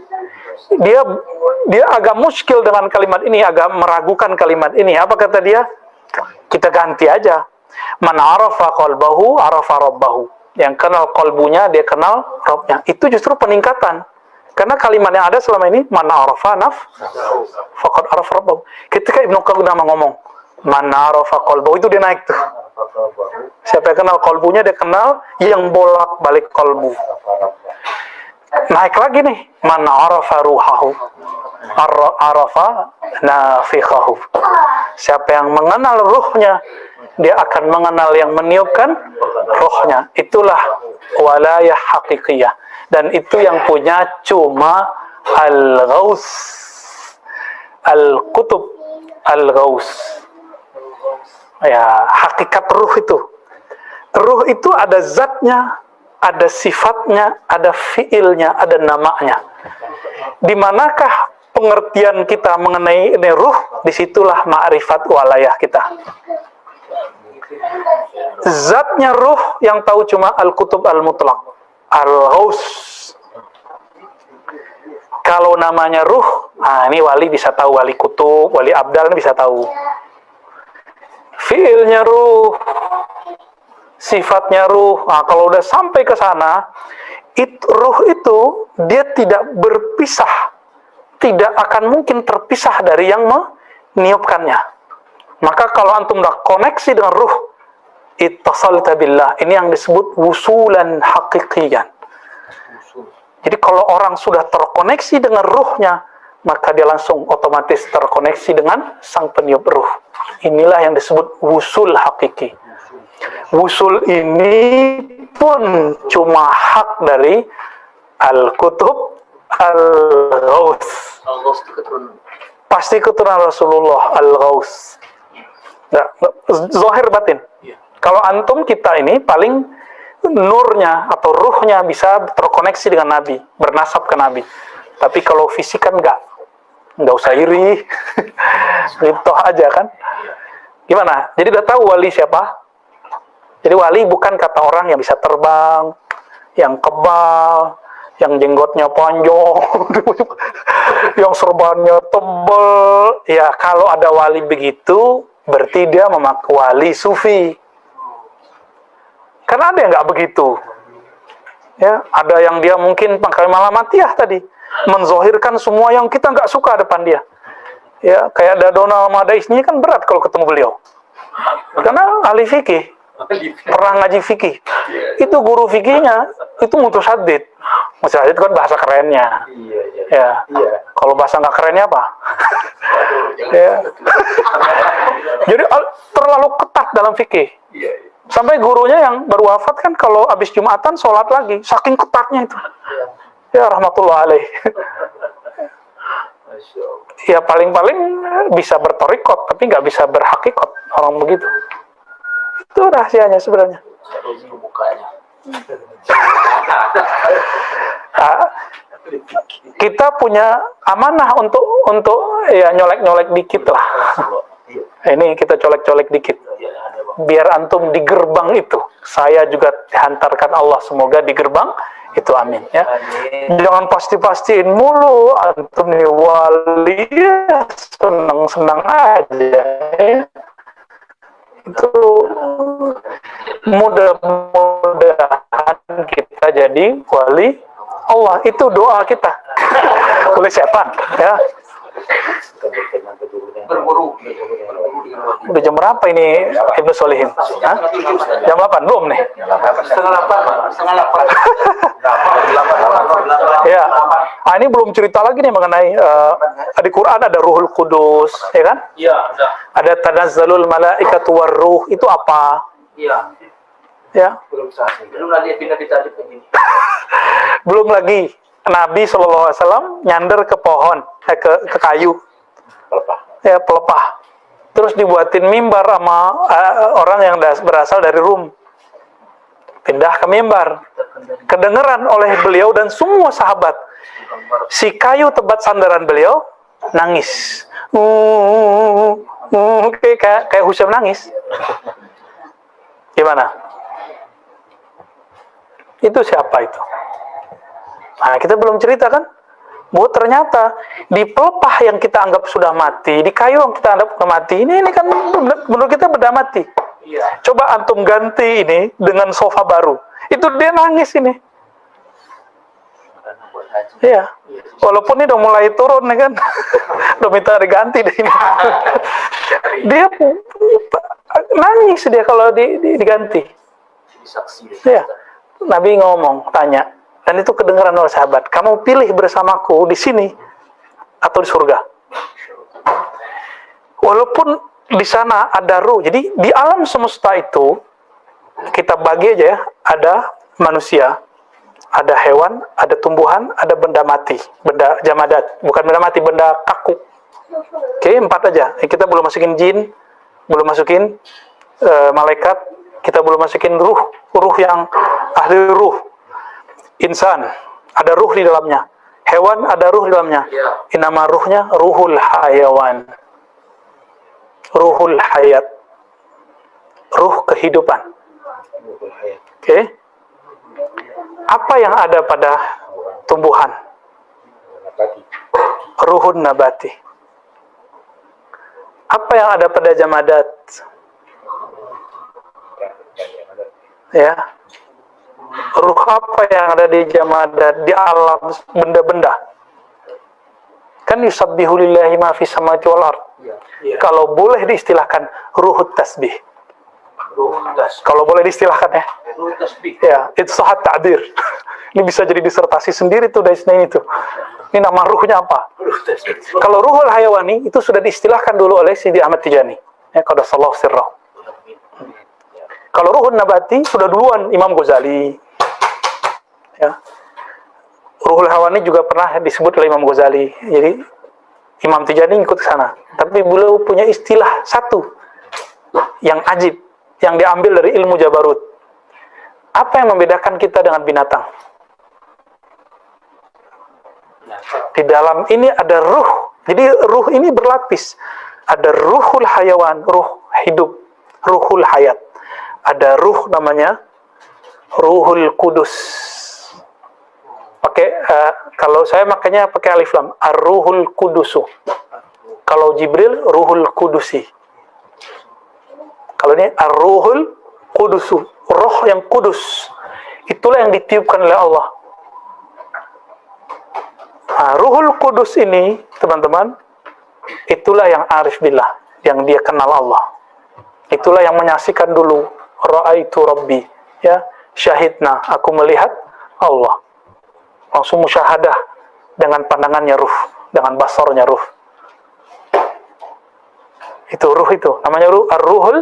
dia agak muskil dengan kalimat ini, agak meragukan kalimat ini. Apa kata dia? Kita ganti aja. Man arafa qalbahu arafa rabbahu. Yang kenal qalbunya dia kenal Rabbnya. Itu justru peningkatan. Karena kalimat yang ada selama ini man arafa faqad arafa rabbahu. Ketika Ibnu Qudamah ngomong man arafa qalbahu, itu dia naik tuh. Siapa yang kenal qalbunya dia kenal yang bolak-balik qalbu. Naik lagi nih, man arafa ruhahu arafa nafikhahu. Siapa yang mengenal ruhnya, dia akan mengenal yang meniupkan ruhnya. Itulah walayah hakikiyah. Dan itu yang punya cuma al-ghaus, al-kutub al-ghaus. Ya, hakikat ruh itu. Ruh itu ada zatnya, ada sifatnya, ada fiilnya, ada namanya. Di manakah pengertian kita mengenai ini ruh? Disitulah ma'rifat walayah kita. Zatnya ruh yang tahu cuma al-kutub al-mutlaq, al-ghaus. Kalau namanya ruh, nah ini wali bisa tahu, wali kutub, wali abdal bisa tahu. Fiilnya ruh, sifatnya ruh. Nah, kalau udah sampai ke sana, ruh itu dia tidak berpisah, tidak akan mungkin terpisah dari yang meniupkannya. Maka kalau antum udah koneksi dengan ruh, ittasalta billah. Ini yang disebut wusulan haqiqiyan. Jadi kalau orang sudah terkoneksi dengan ruhnya, maka dia langsung otomatis terkoneksi dengan sang peniup ruh. Inilah yang disebut wusul hakiki. Wusul ini pun cuma hak dari al-kutub al-ghaus. Pasti keturunan Rasulullah al-ghaus. Zahir batin. Kalau antum kita ini paling nurnya atau ruhnya bisa terkoneksi dengan Nabi, bernasab ke Nabi. Tapi kalau fisik kan nggak usah iri, toh aja kan. Gimana? Jadi udah tahu wali siapa? Jadi wali bukan kata orang yang bisa terbang, yang kebal, yang jenggotnya panjang, yang serbannya tebal. Ya kalau ada wali begitu, berarti dia memakai wali sufi. Karena ada yang nggak begitu. Ya, ada yang dia mungkin pakai malamatiyah tadi, menzohirkan semua yang kita nggak suka depan dia. Ya, kayak Dadona Madais ini kan berat kalau ketemu beliau. Karena ahli fikih, pernah ngaji fikih. Itu guru fikihnya, itu mutasaddid. Mutasaddid kan bahasa kerennya. Ya. Kalau bahasa nggak kerennya apa? Ya. Jadi terlalu ketat dalam fikih. Sampai gurunya yang baru wafat kan kalau habis Jumatan sholat lagi, saking ketatnya itu. Ya rahmatullah alaih. Ya paling-paling bisa bertorikot, tapi nggak bisa berhakikot orang begitu. Itu rahasianya sebenarnya. Kita punya amanah untuk ya nyolek-nyolek dikit lah. Ini kita colek-colek dikit. Biar antum di gerbang itu. Saya juga dihantarkan Allah, semoga di gerbang itu, amin ya. Jangan pasti-pastiin mulu antum nih wali ya, senang-senang aja ya. Itu mudah-mudahan kita jadi wali Allah, itu doa kita. Oleh setan ya. Berburu. Udah jam berapa ini Ibnu Solihin? Hah? Jam 8 belum nih? Setengah 8. Ya. Ah, ini belum cerita lagi nih mengenai di Quran ada Ruhul Kudus, ya kan? Iya, ada. Ada Tanazzalul Malaikatu Warruh, itu apa? Iya. Ya. Belum lagi pindah ditarik begini. Belum lagi Nabi SAW nyander ke pohon, ke kayu. Ya, pelepah. Terus dibuatin mimbar sama orang yang berasal dari Rum. Pindah ke mimbar. Kedengeran oleh beliau dan semua sahabat. Si kayu tempat sandaran beliau nangis. Kayak Husain nangis. Gimana? Itu siapa itu? Nah, kita belum cerita kan? Bu, ternyata di pelepah yang kita anggap sudah mati, di kayu yang kita anggap sudah mati, ini kan menurut kita benda mati. Coba antum ganti ini dengan sofa baru, itu dia nangis ini. Iya, walaupun ini udah mulai turun nih kan, udah minta diganti deh ini. Dia nangis dia kalau diganti. Iya, Nabi ngomong, tanya. Dan itu kedengaran oleh sahabat. Kamu pilih bersamaku di sini atau di surga. Walaupun di sana ada ruh. Jadi di alam semesta itu kita bagi aja ya. Ada manusia, ada hewan, ada tumbuhan, ada benda mati, benda jamadat. Bukan benda mati, benda kaku. Oke, 4 aja. Kita belum masukin jin, belum masukin malaikat, kita belum masukin ruh yang ahli ruh. Insan, ada ruh di dalamnya. Hewan, ada ruh di dalamnya. Nama ruhnya ruhul hayawan. Ruhul hayat. Ruh kehidupan. Oke. Apa yang ada pada tumbuhan? Ruhun nabati. Apa yang ada pada jamadat? Ya. Ruh apa yang ada di jamadat, di alam benda-benda? Kan yusabbihu lillahi ma fis samawati wal ard. Kalau boleh diistilahkan ruhut tasbih. Kalau boleh diistilahkan ya. Ruhut tasbih. Ya, itu sahat ta'bir. Ini bisa jadi disertasi sendiri tuh dari sini itu. Ini nama ruhnya apa? Kalau ruhul hayawani itu sudah diistilahkan dulu oleh Sidi Ahmad Tijani. Ya, qaddasallahu sirrahu. Kalau ruhun nabati sudah duluan Imam Ghazali. Ya. Ruhul hawani juga pernah disebut oleh Imam Ghazali. Jadi Imam Tijani ikut ke sana. Tapi beliau punya istilah satu yang ajib, yang diambil dari ilmu Jabarut. Apa yang membedakan kita dengan binatang? Di dalam ini ada ruh. Jadi ruh ini berlapis. Ada ruhul hayawan, ruh hidup, ruhul hayat. Ada ruh namanya ruhul kudus. Kalau saya makanya pakai alif lam, ar-ruhul kudusu. Kalau Jibril ruhul kudusi. Kalau ini ar-ruhul kudusu, roh yang kudus. Itulah yang ditiupkan oleh Allah. Nah, ruhul kudus ini, teman-teman, itulah yang arif billah, yang dia kenal Allah. Itulah yang menyaksikan dulu, ra'aitu rabbi, ya, syahidna, aku melihat Allah. Langsung musyahadah dengan pandangannya ruh, dengan basarnya ruh. Itu ruh itu, namanya ruh, ar-ruhul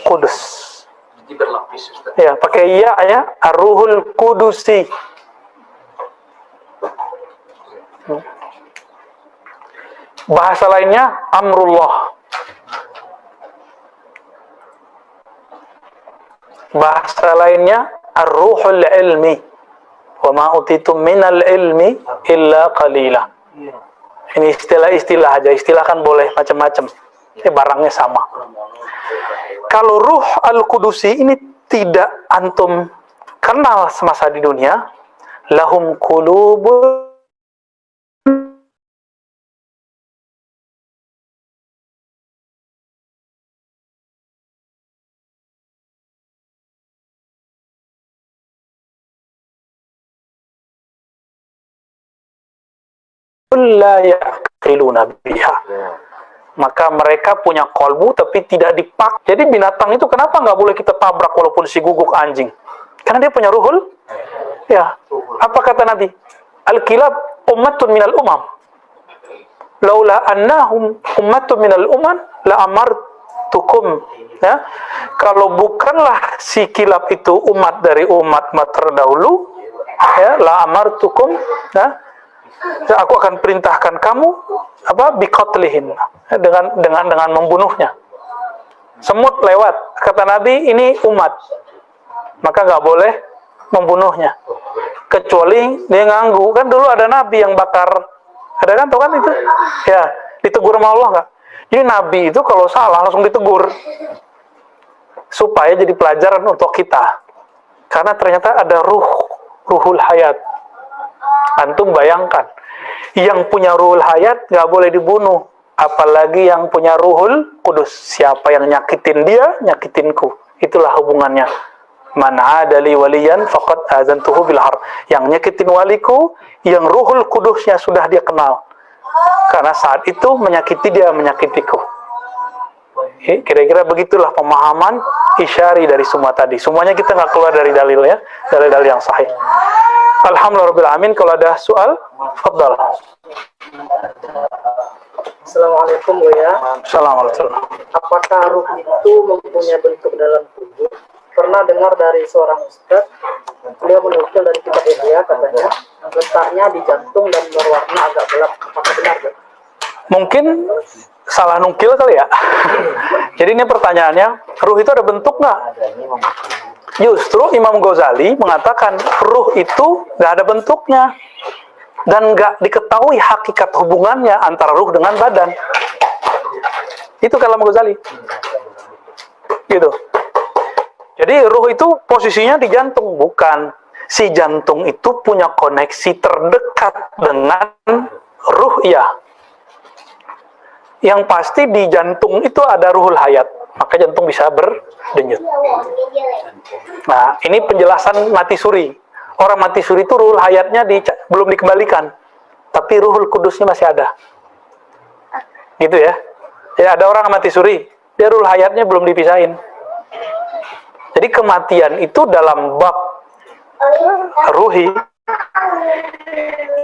kudus. Jadi berlapis, Ustaz. Ya, pakai ya, ar-ruhul kudusi. Bahasa lainnya amrullah. Bahasa lainnya ar-ruhul ilmi. Wa ma utitum minal ilmi illa qalila. Ini istilah-istilah aja. Istilah kan boleh macam-macam. Ini barangnya sama. Kalau ruh al-kudusi ini tidak antum kenal semasa di dunia, lahum qulubun la yaqiluna biha. Maka mereka punya kolbu tapi tidak dipak. Jadi binatang itu kenapa nggak boleh kita tabrak walaupun si guguk anjing? Karena dia punya ruhul. Ya. Apa kata Nabi? Al-kilab ummatun minal umam. Laula annahum ummatun minal umam la amartukum. Ya. Kalau bukanlah si kilab itu umat dari umat terdahulu, ya, la amartukum, ya, aku akan perintahkan kamu biqatlihin, dengan membunuhnya. Semut lewat, kata Nabi, ini umat, maka nggak boleh membunuhnya, kecuali dia nganggu. Kan dulu ada Nabi yang bakar, ada kan, tau kan itu? Ya, ditegur sama Allah nggak? Jadi Nabi itu kalau salah langsung ditegur, supaya jadi pelajaran untuk kita. Karena ternyata ada ruhul hayat. Antum bayangkan, yang punya ruhul hayat nggak boleh dibunuh, apalagi yang punya ruhul kudus. Siapa yang nyakitin dia, nyakitinku. Itulah hubungannya. Man adali waliyan faqad azantuhu bil harb. Yang nyakitin waliku, yang ruhul kudusnya sudah dia kenal. Karena saat itu menyakiti dia, menyakitiku. Kira-kira begitulah pemahaman isyari dari semua tadi. Semuanya kita nggak keluar dari dalil, ya, dalil-dalil yang sahih. Alhamdulillahirrahmanirrahim. Kalau ada soal, fadal. Assalamualaikum Buya. Assalamualaikum. Apakah ruh itu mempunyai bentuk dalam tubuh? Pernah dengar dari seorang ustaz, beliau menukil dari kitab Ihya, katanya letaknya di jantung dan berwarna agak gelap. Apakah benar? Mungkin salah nukil kali ya. Jadi ini pertanyaannya, ruh itu ada bentuk nggak? Justru Imam Ghazali mengatakan ruh itu nggak ada bentuknya dan nggak diketahui hakikat hubungannya antara ruh dengan badan. Itu kalam Ghazali. Gitu. Jadi ruh itu posisinya di jantung, bukan. Si jantung itu punya koneksi terdekat dengan ruh, ya. Yang pasti di jantung itu ada ruhul hayat, maka jantung bisa berdenyut. Nah, ini penjelasan mati suri. Orang mati suri itu ruhul hayatnya belum dikembalikan, tapi ruhul kudusnya masih ada. Gitu ya. Ya, ada orang mati suri, dia ruhul hayatnya belum dipisahin. Jadi kematian itu dalam bab ruhi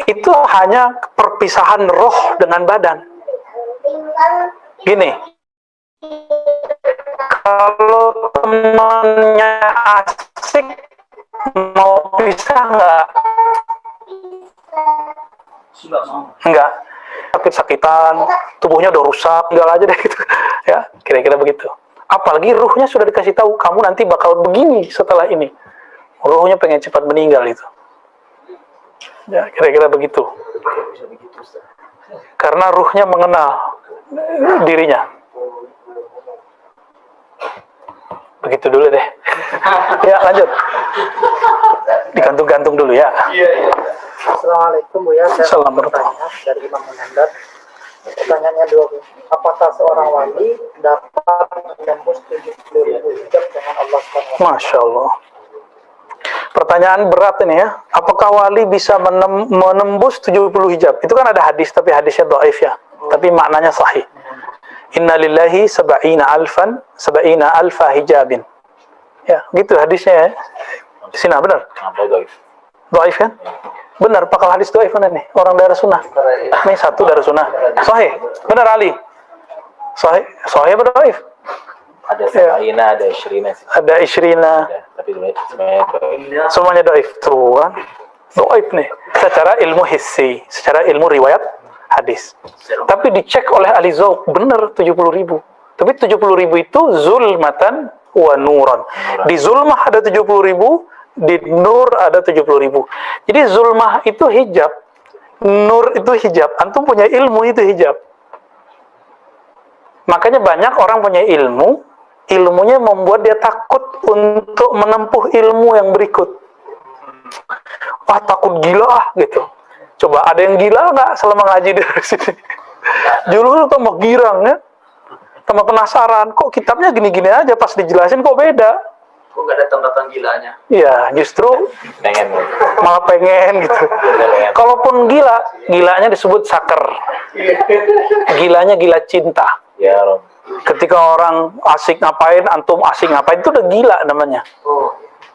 itu hanya perpisahan roh dengan badan. Gini, kalau temannya asik mau pisah nggak? Enggak. Sakit-sakitan, tubuhnya udah rusak, enggak aja deh gitu. Ya, kira-kira begitu. Apalagi ruhnya sudah dikasih tahu, kamu nanti bakal begini setelah ini. Ruhnya pengen cepat meninggal itu. Ya, kira-kira begitu. Bisa begitu, Ustaz. Karena ruhnya mengenal dirinya. Begitu dulu deh. Ya, lanjut. Digantung-gantung dulu ya. Assalamualaikum Bu ya, saya mau Assalamualaikum. bertanya dari Imam Munandar. Pertanyaannya dua Bu. Apakah seorang wali dapat menembus 70.000 hijab dengan Allah SWT? Masya Allah. Pertanyaan berat ini ya. Apakah wali bisa menembus 70 hijab? Itu kan ada hadis, tapi hadisnya dhaif ya. Tapi maknanya sahih. Inna lillahi sab'ina alfa hijabin. Ya, gitu hadisnya ya. Di sini benar. Dhaif kan? Benar, pakal hadis dhaif mana nih? Orang darah sunnah. Ini satu darah sunnah. Sahih. Benar Ali. Sahih. Sahih apa dhaif? Ada Sab'ina, ada Ishrina sih. Ada Ishrina. Tapi sebenarnya Semuanya dhaif tuh kan. Dhaif nih. Secara ilmu hissi, secara ilmu riwayat hadis. Tapi dicek oleh ahli zauq, benar 70.000. Tapi 70.000 itu zulmatan wa nuran. Di zulmah ada 70.000, di nur ada 70.000. Jadi zulmah itu hijab, nur itu hijab. Antum punya ilmu itu hijab. Makanya banyak orang punya ilmu, ilmunya membuat dia takut untuk menempuh ilmu yang berikut. Wah, takut gila gitu. Coba ada yang gila nggak selama ngaji dari sini? Dulu tambah girang ya, tambah penasaran. Kok kitabnya gini-gini aja, pas dijelasin kok beda? Kok nggak datang-datang gilanya? Ya, justru pengen malah pengen gitu. Kalaupun gila, gilanya disebut saker. Gilanya gila cinta. ya Rob. Ketika orang asik ngapain, antum asik ngapain, itu udah gila namanya.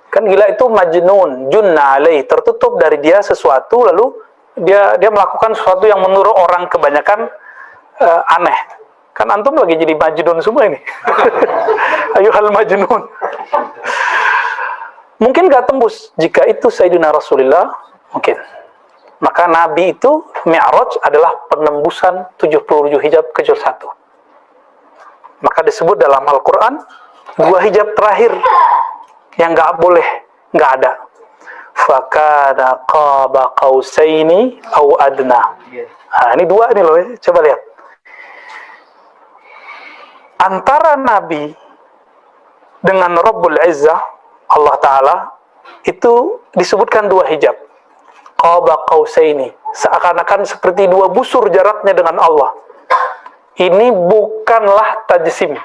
Kan gila itu majnun, junna alaih, tertutup dari dia sesuatu, lalu dia melakukan sesuatu yang menurut orang kebanyakan aneh. Kan antum lagi jadi majnun semua ini. Ayuhal majnun. Mungkin gak tembus. Jika itu Sayyidina Rasulullah, mungkin. Maka Nabi itu Mi'raj adalah penembusan 70 hijab kecuali satu. Maka disebut dalam Al-Quran 2 hijab terakhir yang gak boleh, gak ada. Fakana qaba qausaini au adna. Nah, ini 2 ini loh, coba lihat. Antara Nabi dengan Rabbul Izzah, Allah Ta'ala, itu disebutkan 2 hijab. Qaba qausaini, seakan-akan seperti 2 busur jaraknya dengan Allah. Ini bukanlah tajsim.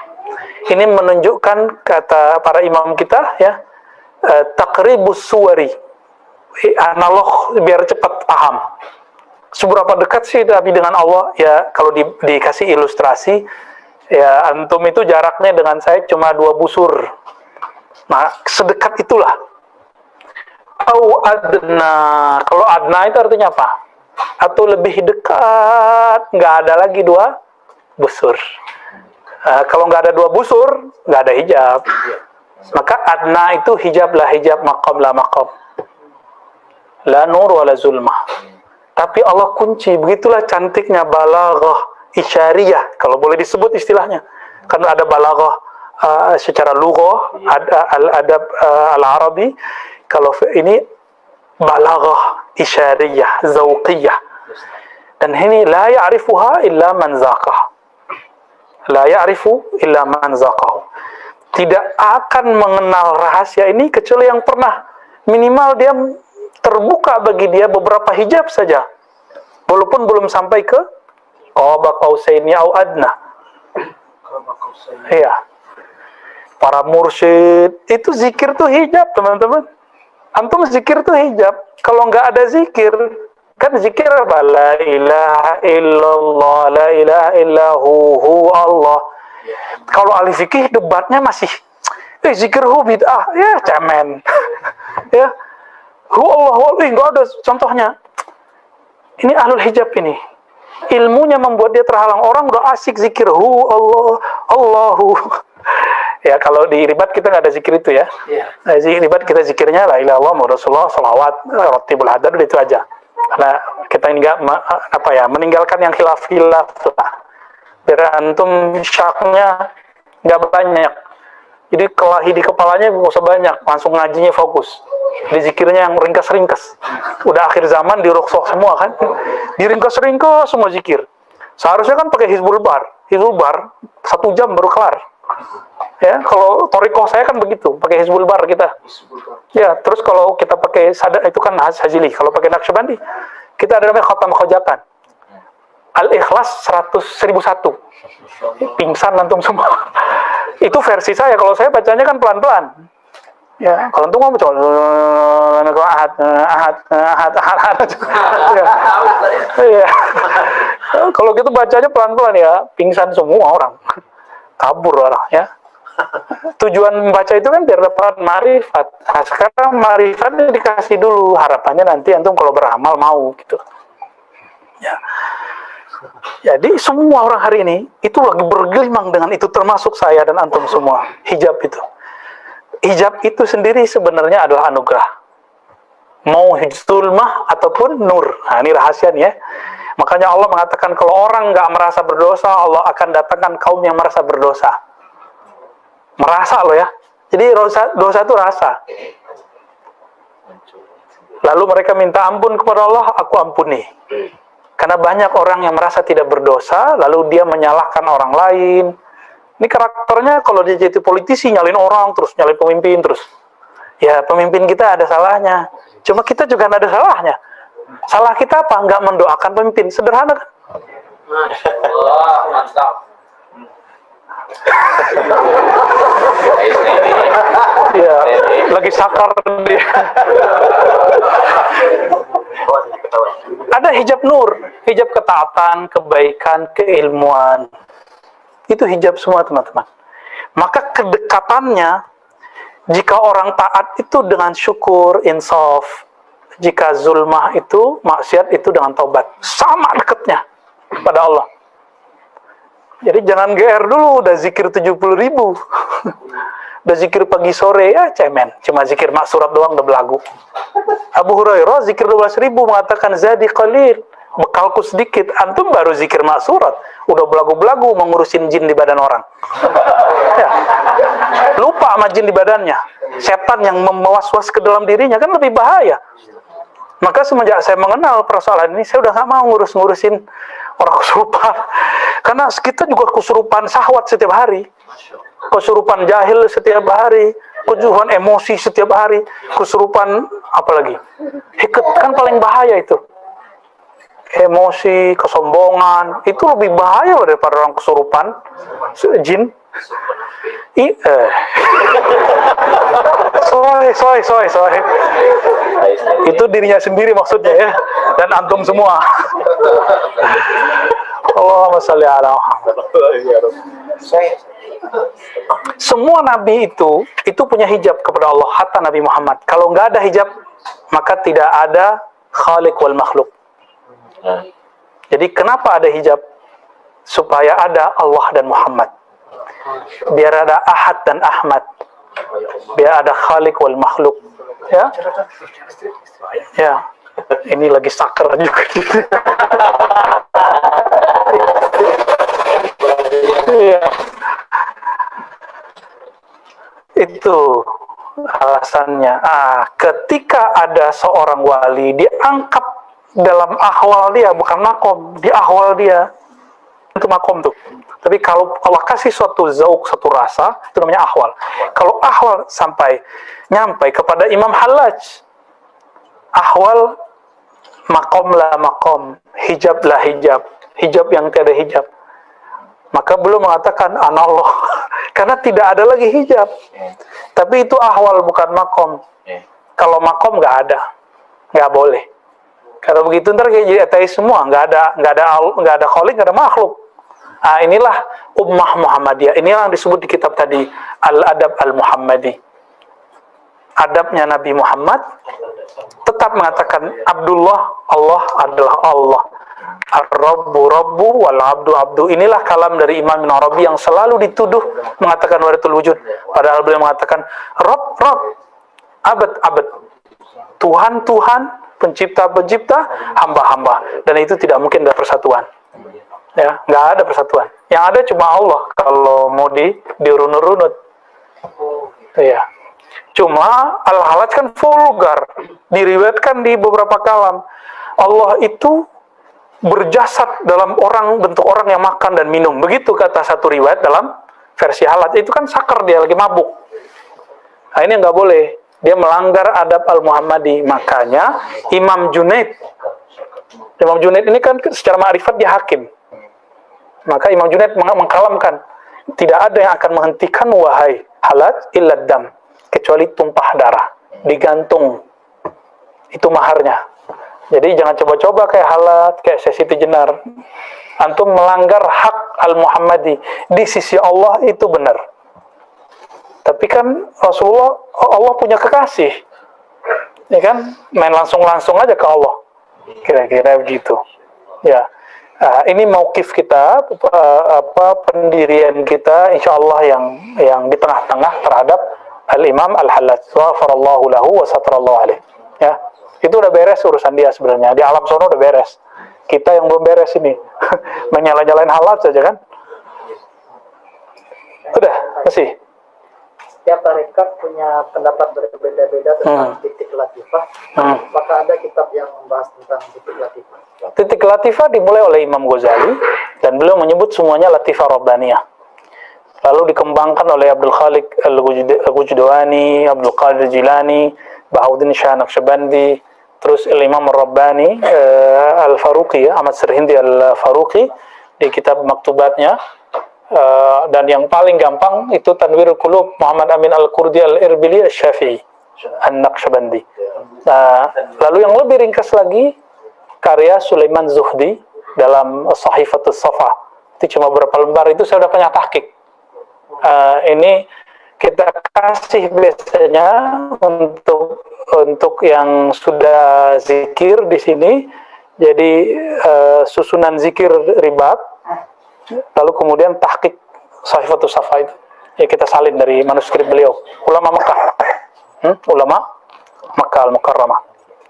Ini menunjukkan, kata para imam kita ya, taqribus suwari, analog biar cepat paham. Seberapa dekat sih Nabi dengan Allah? Ya, kalau dikasih ilustrasi, ya antum itu jaraknya dengan saya cuma 2 busur. Nah, sedekat itulah. Au adna. Kalau adna itu artinya apa? Atau lebih dekat, nggak ada lagi 2 busur. Kalau nggak ada 2 busur, nggak ada hijab. Maka adna itu hijab lah hijab, maqam lah maqam. La nur wala zulmah. Tapi Allah kunci, begitulah cantiknya balaghah isyariyah, kalau boleh disebut istilahnya. Karena ada balaghah secara lughah, ada al-adab al-arabi. Kalau ini balaghah isyariyah, zauqiyah. Dan ini la ya'rifuha illa man zaqah. La ya'rifu illa man zaqahu. Tidak akan mengenal rahasia ini kecuali yang pernah, minimal dia terbuka bagi dia beberapa hijab saja, walaupun belum sampai ke qaba qausaini au adna. Iya. Para mursyid itu zikir tuh hijab, teman-teman. Antum zikir tuh hijab. Kalau nggak ada zikir, kan zikir apa? La ilaha illallah, la ilaha illahu hu Allah. Kalau ahli fikih debatnya masih zikir hu bid'ah, ya cemen. Ya. Hu Allah, nggak ada contohnya. Ini ahlul hijab ini. Ilmunya membuat dia terhalang. Orang udah asik zikir hu Allah, Allahu. Ya, kalau di ribat kita nggak ada zikir itu ya. Nah, di ribat kita zikirnya la ilaha illallah Muhammad Rasulullah, salawat, ratibul hadar, itu aja. Karena kita ini nggak meninggalkan yang khilaf lah. Biar antum syaknya nggak banyak. Jadi kelahi di kepalanya nggak usah banyak, langsung ngajinya fokus. Di zikirnya yang ringkas-ringkas. Udah akhir zaman diruksok semua kan, diringkas-ringkas semua zikir. Seharusnya kan pakai Hizbul Bar 1 jam baru kelar. Ya, kalau torikoh saya kan begitu, pakai Hizbul Bar kita. Ya, terus kalau kita pakai sadar itu kan Hajili. Kalau pakai Naqsyabandi, kita ada namanya khatam khojakan. Al-Ikhlas 1001. Pingsan antum semua. Itu versi saya. Kalau saya bacanya kan pelan-pelan. Ya, kalau antum ngomong coba ahad. Ya. Ya. Kalau gitu bacanya pelan-pelan ya, pingsan semua orang. Kabur orang ya. Tujuan membaca itu kan biar dapat marifat. Nah, sekarang marifatnya dikasih dulu, harapannya nanti antum kalau beramal mau gitu. Ya. Jadi semua orang hari ini itu lagi bergelimang dengan itu, termasuk saya dan antum semua. Hijab itu. Hijab itu sendiri sebenarnya adalah anugerah. Mau zulmah ataupun nur. Nah, ini rahasia nih ya. Makanya Allah mengatakan kalau orang nggak merasa berdosa, Allah akan datangkan kaum yang merasa berdosa. Merasa loh ya. Jadi dosa itu rasa. Lalu mereka minta ampun kepada Allah, aku ampuni. Karena banyak orang yang merasa tidak berdosa, lalu dia menyalahkan orang lain. Ini karakternya kalau dia jadi politisi, nyalin orang, terus nyalin pemimpin, terus. Ya, pemimpin kita ada salahnya. Cuma kita juga ada salahnya. Salah kita apa? Nggak mendoakan pemimpin. Sederhana kan? Masya Allah, mantap. Ya, lagi sakar dia. Ada hijab nur, hijab ketaatan, kebaikan, keilmuan. Itu hijab semua teman-teman. Maka kedekatannya, jika orang taat itu dengan syukur, insaf. Jika zulmah itu, maksiat itu dengan taubat. Sama dekatnya pada Allah. Jadi jangan GR dulu, udah zikir 70.000. Udah zikir pagi sore, ya cemen. Cuma zikir maksurat doang, udah belagu. Abu Hurairah zikir 12.000 mengatakan, zadi qalil, bekalku sedikit. Antum baru zikir maksurat, udah belagu-belagu mengurusin jin di badan orang. Ya. Lupa sama jin di badannya. Setan yang mewas-was ke dalam dirinya kan lebih bahaya. Maka semenjak saya mengenal persoalan ini, saya udah gak mau ngurusin orang kesurupan. Karena kita juga kesurupan syahwat setiap hari. Kesurupan jahil setiap hari. Kejuruhan emosi setiap hari. Kesurupan apalagi? Hiket kan paling bahaya itu. Emosi, kesombongan. Itu lebih bahaya daripada orang kesurupan jin. Soy. Itu dirinya sendiri maksudnya ya. Dan antum semua. Allahumma shalli ala Muhammad. Semua nabi itu punya hijab kepada Allah, hatta Nabi Muhammad. Kalau nggak ada hijab, maka tidak ada khaliq wal makhluk. Jadi kenapa ada hijab? Supaya ada Allah dan Muhammad. Biar ada Ahad dan Ahmad. Biar ada khaliq wal makhluk. Ya. Ya. Ini lagi sakar juga. Ya. Itu alasannya. Ketika ada seorang wali diangkat dalam ahwal dia, bukan makom, di ahwal dia. Itu makom tuh. Tapi kalau Allah kasih suatu zauk, suatu rasa, itu namanya ahwal. Kalau ahwal nyampai kepada Imam Hallaj, ahwal makom lah makom, hijab lah hijab, hijab yang tiada hijab. Maka belum mengatakan anallah, karena tidak ada lagi hijab. Tapi itu ahwal bukan makom. Kalau makom nggak boleh. Kalau begitu ntar kayak jadi ateis semua, nggak ada khaliq, nggak ada makhluk. Inilah ummah Muhammadiyah. Inilah yang disebut di kitab tadi Al-Adab Al-Muhammadi. Adabnya Nabi Muhammad tetap mengatakan Abdullah, Allah adalah Allah. Ar-Rabbu Rabbu wal Abdu Abdu. Inilah kalam dari Imam Ibn Arabi yang selalu dituduh mengatakan wahdatul wujud. Padahal beliau mengatakan Rabb, Abad, Abad. Tuhan, Tuhan, pencipta, pencipta, hamba, hamba. Dan itu tidak mungkin ada persatuan. Ya, nggak ada persatuan. Yang ada cuma Allah kalau mau dirunut-runut. Iya. Cuma al-halat kan vulgar, diriwayatkan di beberapa kalam. Allah itu berjasad dalam bentuk orang yang makan dan minum. Begitu kata satu riwayat dalam versi halat. Itu kan sakar, dia lagi mabuk. Nah, ini nggak boleh. Dia melanggar adab al-Muhammadi. Makanya Imam Junaid ini kan secara ma'rifat dia hakim. Maka Imam Junaid mengkalamkan, tidak ada yang akan menghentikan wahai halat illa dam, kecuali tumpah darah, digantung. Itu maharnya. Jadi jangan coba-coba kayak halat, kayak Siti Jenar. Antum melanggar hak al-Muhammadi. Di sisi Allah itu benar. Tapi kan Allah punya kekasih. Ya kan? Main langsung-langsung aja ke Allah. Kira-kira begitu. Ya. Ini mauqif kita, pendirian kita insyaallah yang di tengah-tengah terhadap al-Imam Al-Hallaj. Ghafarallahu lahu wa satarallahu alaih. Ya. Itu udah beres urusan dia sebenarnya. Di alam sono udah beres. Kita yang belum beres ini. Menyala-nyalain halat saja kan. Udah, masih. Setiap tarekat punya pendapat berbeda-beda tentang titik latifah. Maka ada kitab yang membahas tentang titik latifah. Titik latifah dimulai oleh Imam Ghazali dan beliau menyebut semuanya latifah rabbaniyah. Lalu dikembangkan oleh Abdul Khaliq Al-Wujdawani, Abdul Qadir Jilani, Bahauddin Shah Naqsyabandi, terus Imam Ar-Rabbani, Al-Faruqi, Ahmad Sirhindi Al-Faruqi di kitab maktubatnya. Dan yang paling gampang itu Tanwirul Qulub Muhammad Amin Al-Qurdi Al-Irbili Al-Syafi'i An-Naqsyabandi. Lalu yang lebih ringkas lagi karya Sulaiman Zuhdi dalam Sahifatus Safa. Itu cuma beberapa lembar, itu saya udah punya tahqiq. Ini kita kasih biasanya untuk yang sudah zikir di sini. Jadi susunan zikir ribat, lalu kemudian tahqiq Sahifatus Safa itu. Ya kita salin dari manuskrip beliau. Ulama Mekah. Ulama Mekah Al-Mukarramah.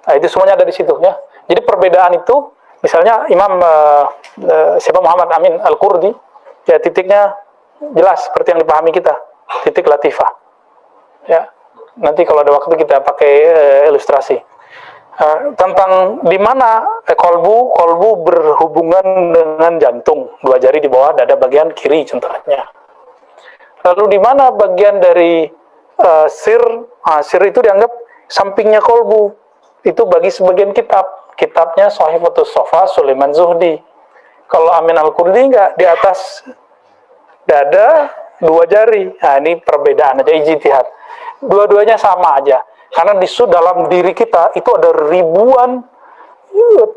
Nah, itu semuanya ada di situ ya. Jadi perbedaan itu, misalnya Imam Muhammad Amin Al-Qurdi, ya titiknya jelas seperti yang dipahami kita, titik latifah. Ya, nanti kalau ada waktu kita pakai ilustrasi tentang di mana kolbu berhubungan dengan jantung, dua jari di bawah dada bagian kiri contohnya. Lalu di mana bagian dari sir itu dianggap sampingnya kolbu. Itu bagi sebagian kitabnya Sahifatus Safa Sulaiman Zuhdi. Kalau Amin Al-Qurdi enggak, di atas dada dua jari. Nah, ini perbedaan aja, ijtihad. Dua-duanya sama aja. Karena dalam diri kita itu ada ribuan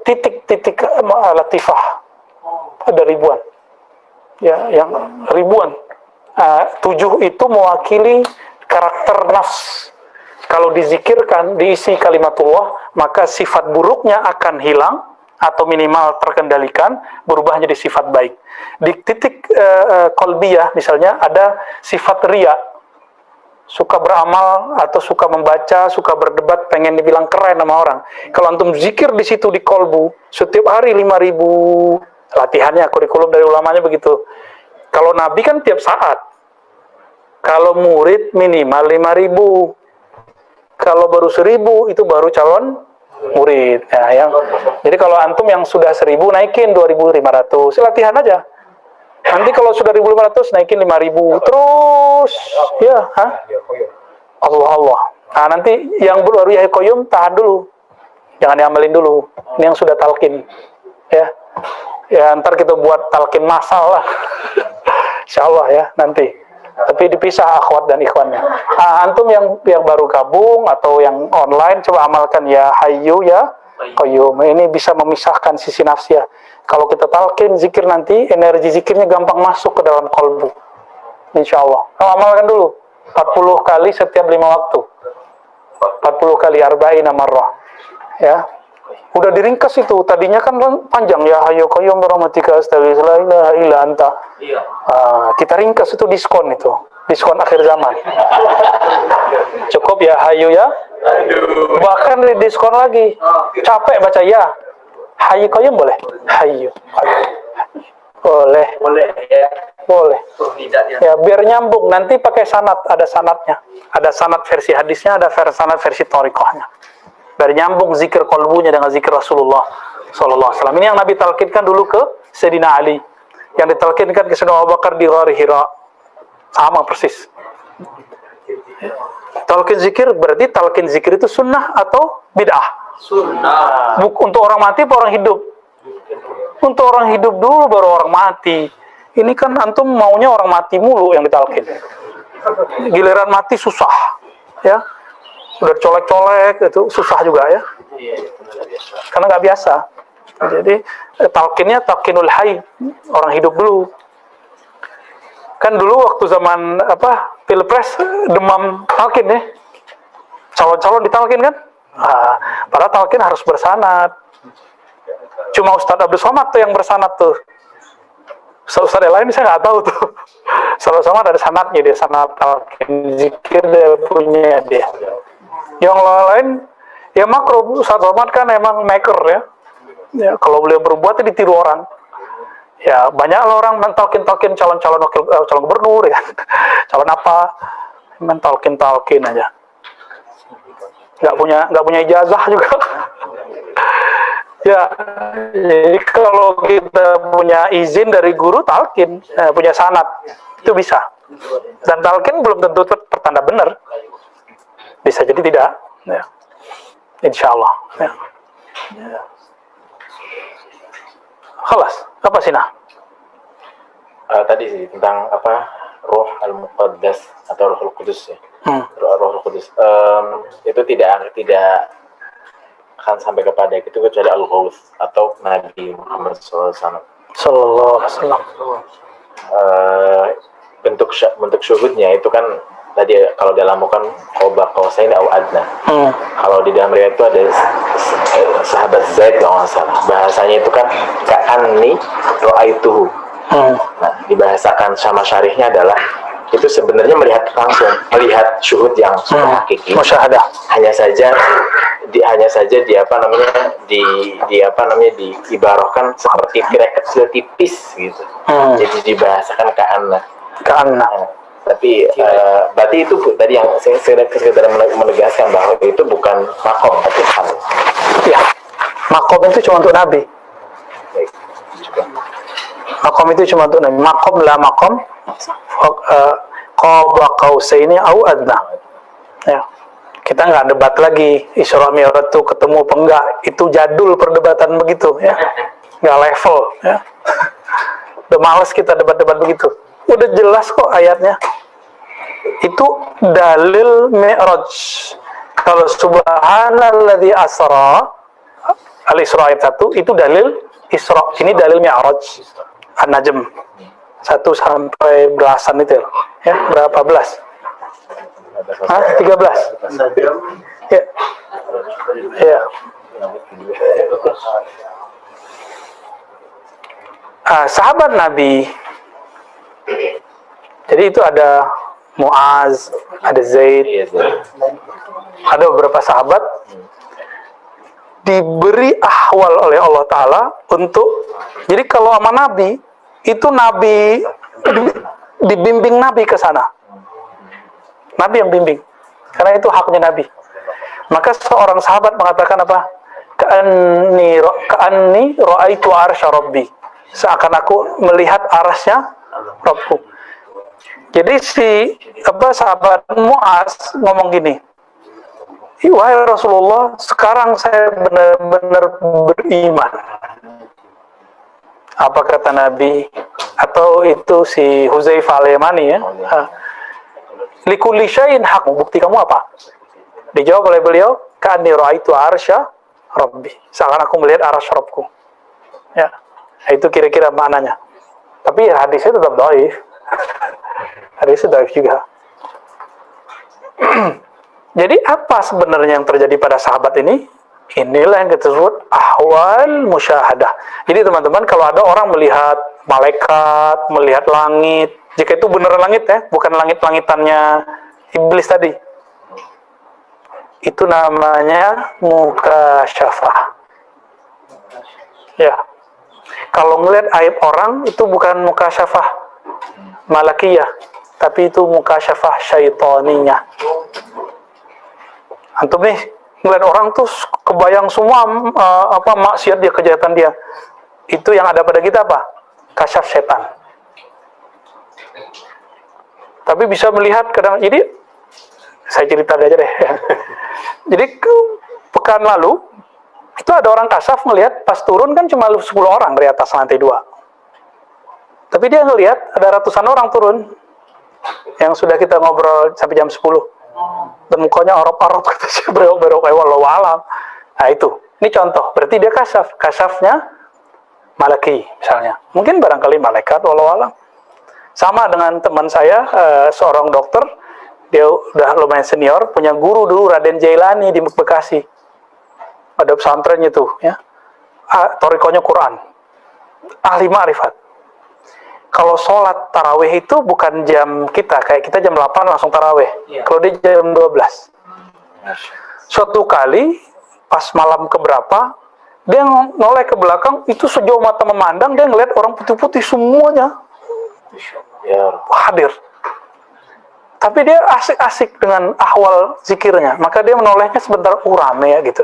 titik-titik latifah. Ada ribuan. Ya, yang ribuan. 7 itu mewakili karakter nafs. Kalau dizikirkan, diisi kalimatullah, maka sifat buruknya akan hilang atau minimal terkendalikan, berubah menjadi sifat baik. Di titik kolbiyah misalnya ada sifat riya, suka beramal atau suka membaca, suka berdebat, pengen dibilang keren sama orang. Kalau antum zikir di situ di kolbu, setiap hari 5.000 latihannya, kurikulum dari ulamanya begitu. Kalau Nabi kan tiap saat. Kalau murid minimal 5.000. Kalau baru 1.000 itu baru calon murid. Ya, jadi kalau antum yang sudah 1.000 naikin 2.500, latihan aja. Nanti kalau sudah 1.500 naikin 5.000 terus, ya, Allah. Nah, nanti yang baru Yahya Qayyum tahan dulu, jangan diamalin dulu. Ini yang sudah talqin, ya ntar kita buat talqin massal lah, insyaallah ya nanti. Tapi dipisah akhwat dan ikhwannya. Antum yang baru gabung atau yang online, coba amalkan ya Hayyu ya Qayyum. Ini bisa memisahkan sisi nafsiyah. Kalau kita talqin zikir nanti, energi zikirnya gampang masuk ke dalam kolbu. Insyaallah. Amalkan dulu. 40 kali setiap 5 waktu. 40 kali arba'ina marrah. Ya. Udah diringkas itu. Tadinya kan panjang ya Hayyu Qayyum birahmatika astaghfir la ilaha illa anta. Iya. Kita ringkas itu diskon itu. Diskon akhir zaman. Cukup ya Hayyu ya. Bahkan di diskon lagi. Capek baca ya. Hayyu Qayyum boleh. Hayyu. Boleh. Boleh ya. Boleh. Tidaknya. Ya, biar nyambung. Nanti pakai sanad, ada sanadnya. Ada sanad versi hadisnya, ada sanad versi thariqahnya. Biar nyambung zikir qalbunya dengan zikir Rasulullah sallallahu alaihi wasallam. Ini yang Nabi talqinkan dulu ke Sayyidina Ali. Yang ditalqinkan ke Sayyidina Abu Bakar di Ghar Hira. Sama persis. Talqin zikir berarti talqin zikir itu sunnah atau bid'ah? Sunnah. Untuk orang mati atau orang hidup? Untuk orang hidup dulu baru orang mati. Ini kan antum maunya orang mati mulu yang ditalqin. Giliran mati susah, ya. Udah colek-colek itu susah juga ya. Karena nggak biasa. Jadi talqinnya talqinul hayy, orang hidup dulu. Kan dulu waktu zaman Pilpres demam talqin ya. Calon-calon ditalqin kan? Padahal talqin harus bersanad. Cuma Ustadz Abdul Somad tuh yang bersanad tuh. Ustadz yang lain saya nggak tahu tuh. Ustadz Somad ada sanadnya, dia sanad talqin zikir dia punya dia. Yang lain ya makro. Ustadz Somad kan emang maker ya. Ya kalau beliau berbuat ditiru orang. Ya banyak orang mentalkin calon-calon calon gubernur ya. Calon apa? Mentalkin aja. Nggak punya ijazah juga. Ya, jadi kalau kita punya izin dari guru talqin, punya sanad, itu bisa. Dan talqin belum tentu pertanda benar. Bisa jadi tidak. Ya. Insya Allah. Ya. Khalas, apa sih nah? Tadi sih tentang Ruh al-Muqaddas atau Ruhul Qudus ya. Ruhul Qudus. Itu tidak akan sampai kepada itu kecuali Al-Ghaus atau Nabi Muhammad SAW. Sallallahu alaihi wasallam. Bentuk syuhudnya itu kan tadi kalau dalam bukan qoba qausain au adna. Kalau di dalam riwayat itu ada sahabat Zaid kalau nggak salah. Bahasanya itu kan ka'anni ra'aituhu. Nah, dibahasakan sama syarihnya adalah itu sebenarnya melihat syuhud yang sudah hakiki. Musyahadah. Hanya saja diibarahkan seperti tirai kecil tipis gitu. Jadi dibahasakan ka'anna. Tapi berarti itu tadi yang saya sekedar menegaskan bahwa itu bukan makom tapi hal. Ya, makom itu cuma untuk Nabi. Makom itu cuma untuk Nabi. Makom la makom qaba qausaini au adna. Ya. Kita nggak debat lagi Isra Mi'raj itu ketemu apa enggak. Itu jadul perdebatan begitu ya. Nggak level ya. Udah males kita debat-debat begitu. Udah jelas kok ayatnya. Itu dalil Mi'raj. Kalau subhanalladzi asra Al-Isra ayat 1 itu dalil Isra. Ini dalil Mi'raj. An-Najm 1 sampai belasan itu ya. Berapa belas? 13. Ya. Ya. Sahabat Nabi. Jadi itu ada Muaz, ada Zaid, ada beberapa sahabat diberi ahwal oleh Allah Ta'ala untuk, jadi kalau sama Nabi, itu Nabi dibimbing Nabi ke sana. Nabi yang bimbing. Karena itu haknya Nabi. Maka seorang sahabat mengatakan apa? Ka'anni ra'aitu arsya Rabbi. Seakan aku melihat arasnya Rabbku. Jadi sahabat Muaz ngomong gini. Wahai Rasulullah, sekarang saya benar-benar beriman. Apa kata Nabi? Atau itu si Huzaifah al-Yamani ya? Likulli syai'in haq. Bukti kamu apa? Dijawab oleh beliau, ka'anni ra'aitu arsya Rabbi. Seakan aku melihat arsy Rabbku. Ya. Itu kira-kira maknanya. Tapi hadisnya tetap dhaif. Hadisnya dhaif juga. Jadi apa sebenarnya yang terjadi pada sahabat ini? Inilah yang kita sebut ahwal musyahadah. Jadi teman-teman, kalau ada orang melihat malaikat, melihat langit, jika itu benar langit ya, bukan langit-langitannya iblis tadi, itu namanya mukasyafah. Ya. Kalau ngelihat aib orang itu bukan mukasyafah malakiyah, tapi itu mukasyafah syaitaniyah. Antum nih ngelihat orang tuh kebayang semua maksiat dia, kejahatan dia. Itu yang ada pada kita apa? Kasyaf setan. Tapi bisa melihat kadang, jadi saya cerita aja deh. Jadi pekan lalu itu ada orang kasaf ngelihat pas turun kan cuma 10 orang dari atas lantai 2. Tapi dia ngelihat ada ratusan orang turun yang sudah kita ngobrol sampai jam 10. Dan mukanya orok-orok, kata saya, berok-berok, wallahu alam. Nah itu, ini contoh. Berarti dia kasaf. Kasafnya malaki misalnya. Mungkin barangkali malaikat, wallahu alam. Sama dengan teman saya, seorang dokter, dia udah lumayan senior, punya guru dulu Raden Jailani di Bekasi. Ada pesantrennya tuh, ya. Torikonya Quran. Ahli ma'rifat. Kalau sholat tarawih itu bukan jam kita, kayak kita jam 8 langsung tarawih. Kalau dia jam 12. Suatu kali, pas malam keberapa, dia noleh ke belakang, itu sejauh mata memandang, dia ngeliat orang putih-putih semuanya hadir. Tapi dia asik-asik dengan ahwal zikirnya, maka dia menolehnya sebentar, rame ya gitu.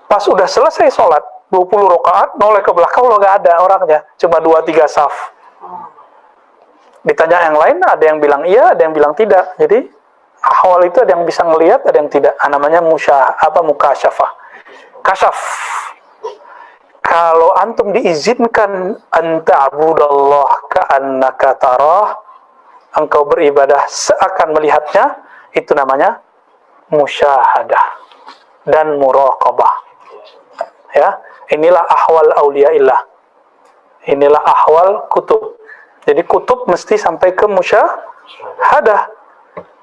Pas udah selesai sholat 20 rakaat, noleh ke belakang, lo gak ada orangnya, cuma 2-3 saf. Ditanya yang lain, ada yang bilang iya, ada yang bilang tidak. Jadi ahwal itu ada yang bisa ngelihat, ada yang tidak. Namanya mukasyafah. Kasyaf. Kalau antum diizinkan anta'budallah ka'annaka tarah, engkau beribadah seakan melihatnya, itu namanya musyahadah dan muraqabah. Ya, inilah ahwal auliyaillah. Inilah ahwal kutub. Jadi kutub mesti sampai ke musyahadah.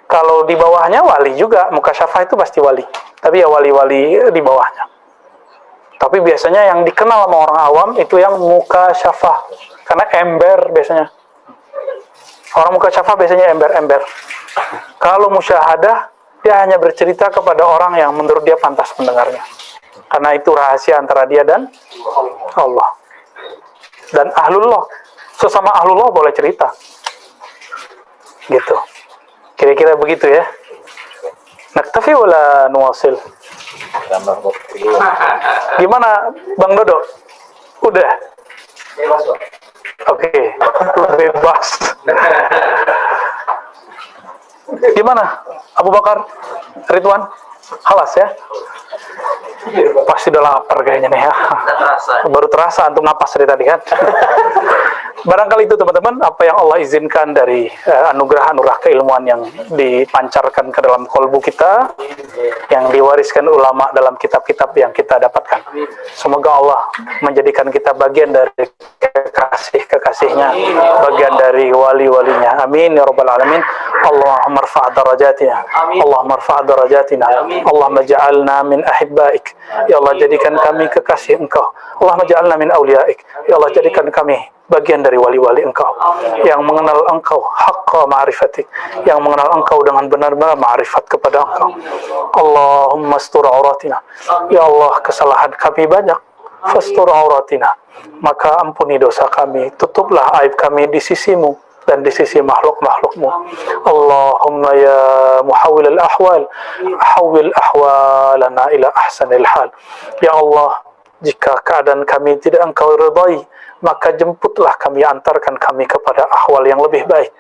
Kalau di bawahnya wali juga, mukasyafah itu pasti wali. Tapi ya wali-wali di bawahnya. Tapi biasanya yang dikenal sama orang awam itu yang mukasyafah. Karena ember biasanya. Orang mukasyafah biasanya ember-ember. Kalau musyahadah, dia hanya bercerita kepada orang yang menurut dia pantas mendengarnya. Karena itu rahasia antara dia dan Allah. Dan ahlullah. Sesama ahlullah boleh cerita. Gitu. Kira-kira begitu ya. Naktafi wala nuwasil? Gimana Bang Dodo? Udah? Oke. Bebas. Gimana Abu Bakar? Ridwan? Halas ya? Pasti udah lapar kayaknya nih ya. Baru terasa antum napas dari tadi kan. Barangkali itu teman-teman apa yang Allah izinkan dari anugerah-anugerah keilmuan yang dipancarkan ke dalam kolbu kita, yang diwariskan ulama dalam kitab-kitab yang kita dapatkan. Semoga Allah menjadikan kita bagian dari kekasih-kekasihnya, bagian dari wali-walinya. Amin ya rabbal alamin. Allahumma rfa' darajatina. Allahumma rfa' darajatina. Allahumma ja'alna min ahibbaik. Ya Allah, jadikan kami kekasih Engkau. Allahumma ja'alna min awliyaik. Ya Allah, jadikan kami bagian dari wali-wali Engkau yang mengenal Engkau haqqa ma'rifatik, yang mengenal Engkau dengan benar-benar ma'rifat kepada Engkau. Allahumma astur auratina. Ya Allah, kesalahan kami banyak. Fastur auratina. Maka ampuni dosa kami, tutuplah aib kami di sisimu dan di sisi makhluk-makhlukmu. Allahumma ya muhawwil al-ahwal, hawwil ahwalana ila ahsanil hal. Ya Allah, jika keadaan kami tidak Engkau ridai, maka jemputlah kami, antarkan kami kepada ahwal yang lebih baik.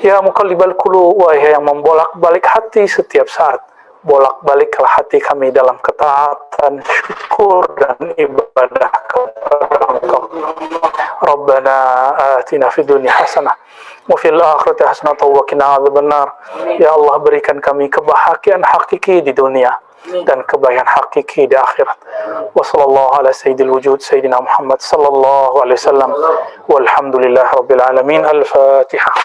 Ya muqallibal qulub, wahai yang membolak-balik hati setiap saat, bolak-baliklah hati kami dalam ketaatan, syukur dan ibadah kepada Engkau. Rabbana atina fid dunya hasanah wa fil akhirati hasanah wa qina adzabannar. Ya Allah, berikan kami kebahagiaan hakiki di dunia dan kebahagiaan hakiki di akhirat. Wa sallallahu ala sayyidil wujud sayyidina Muhammad sallallahu alaihi wasallam walhamdulillah rabbil alamin. Al-Fatihah.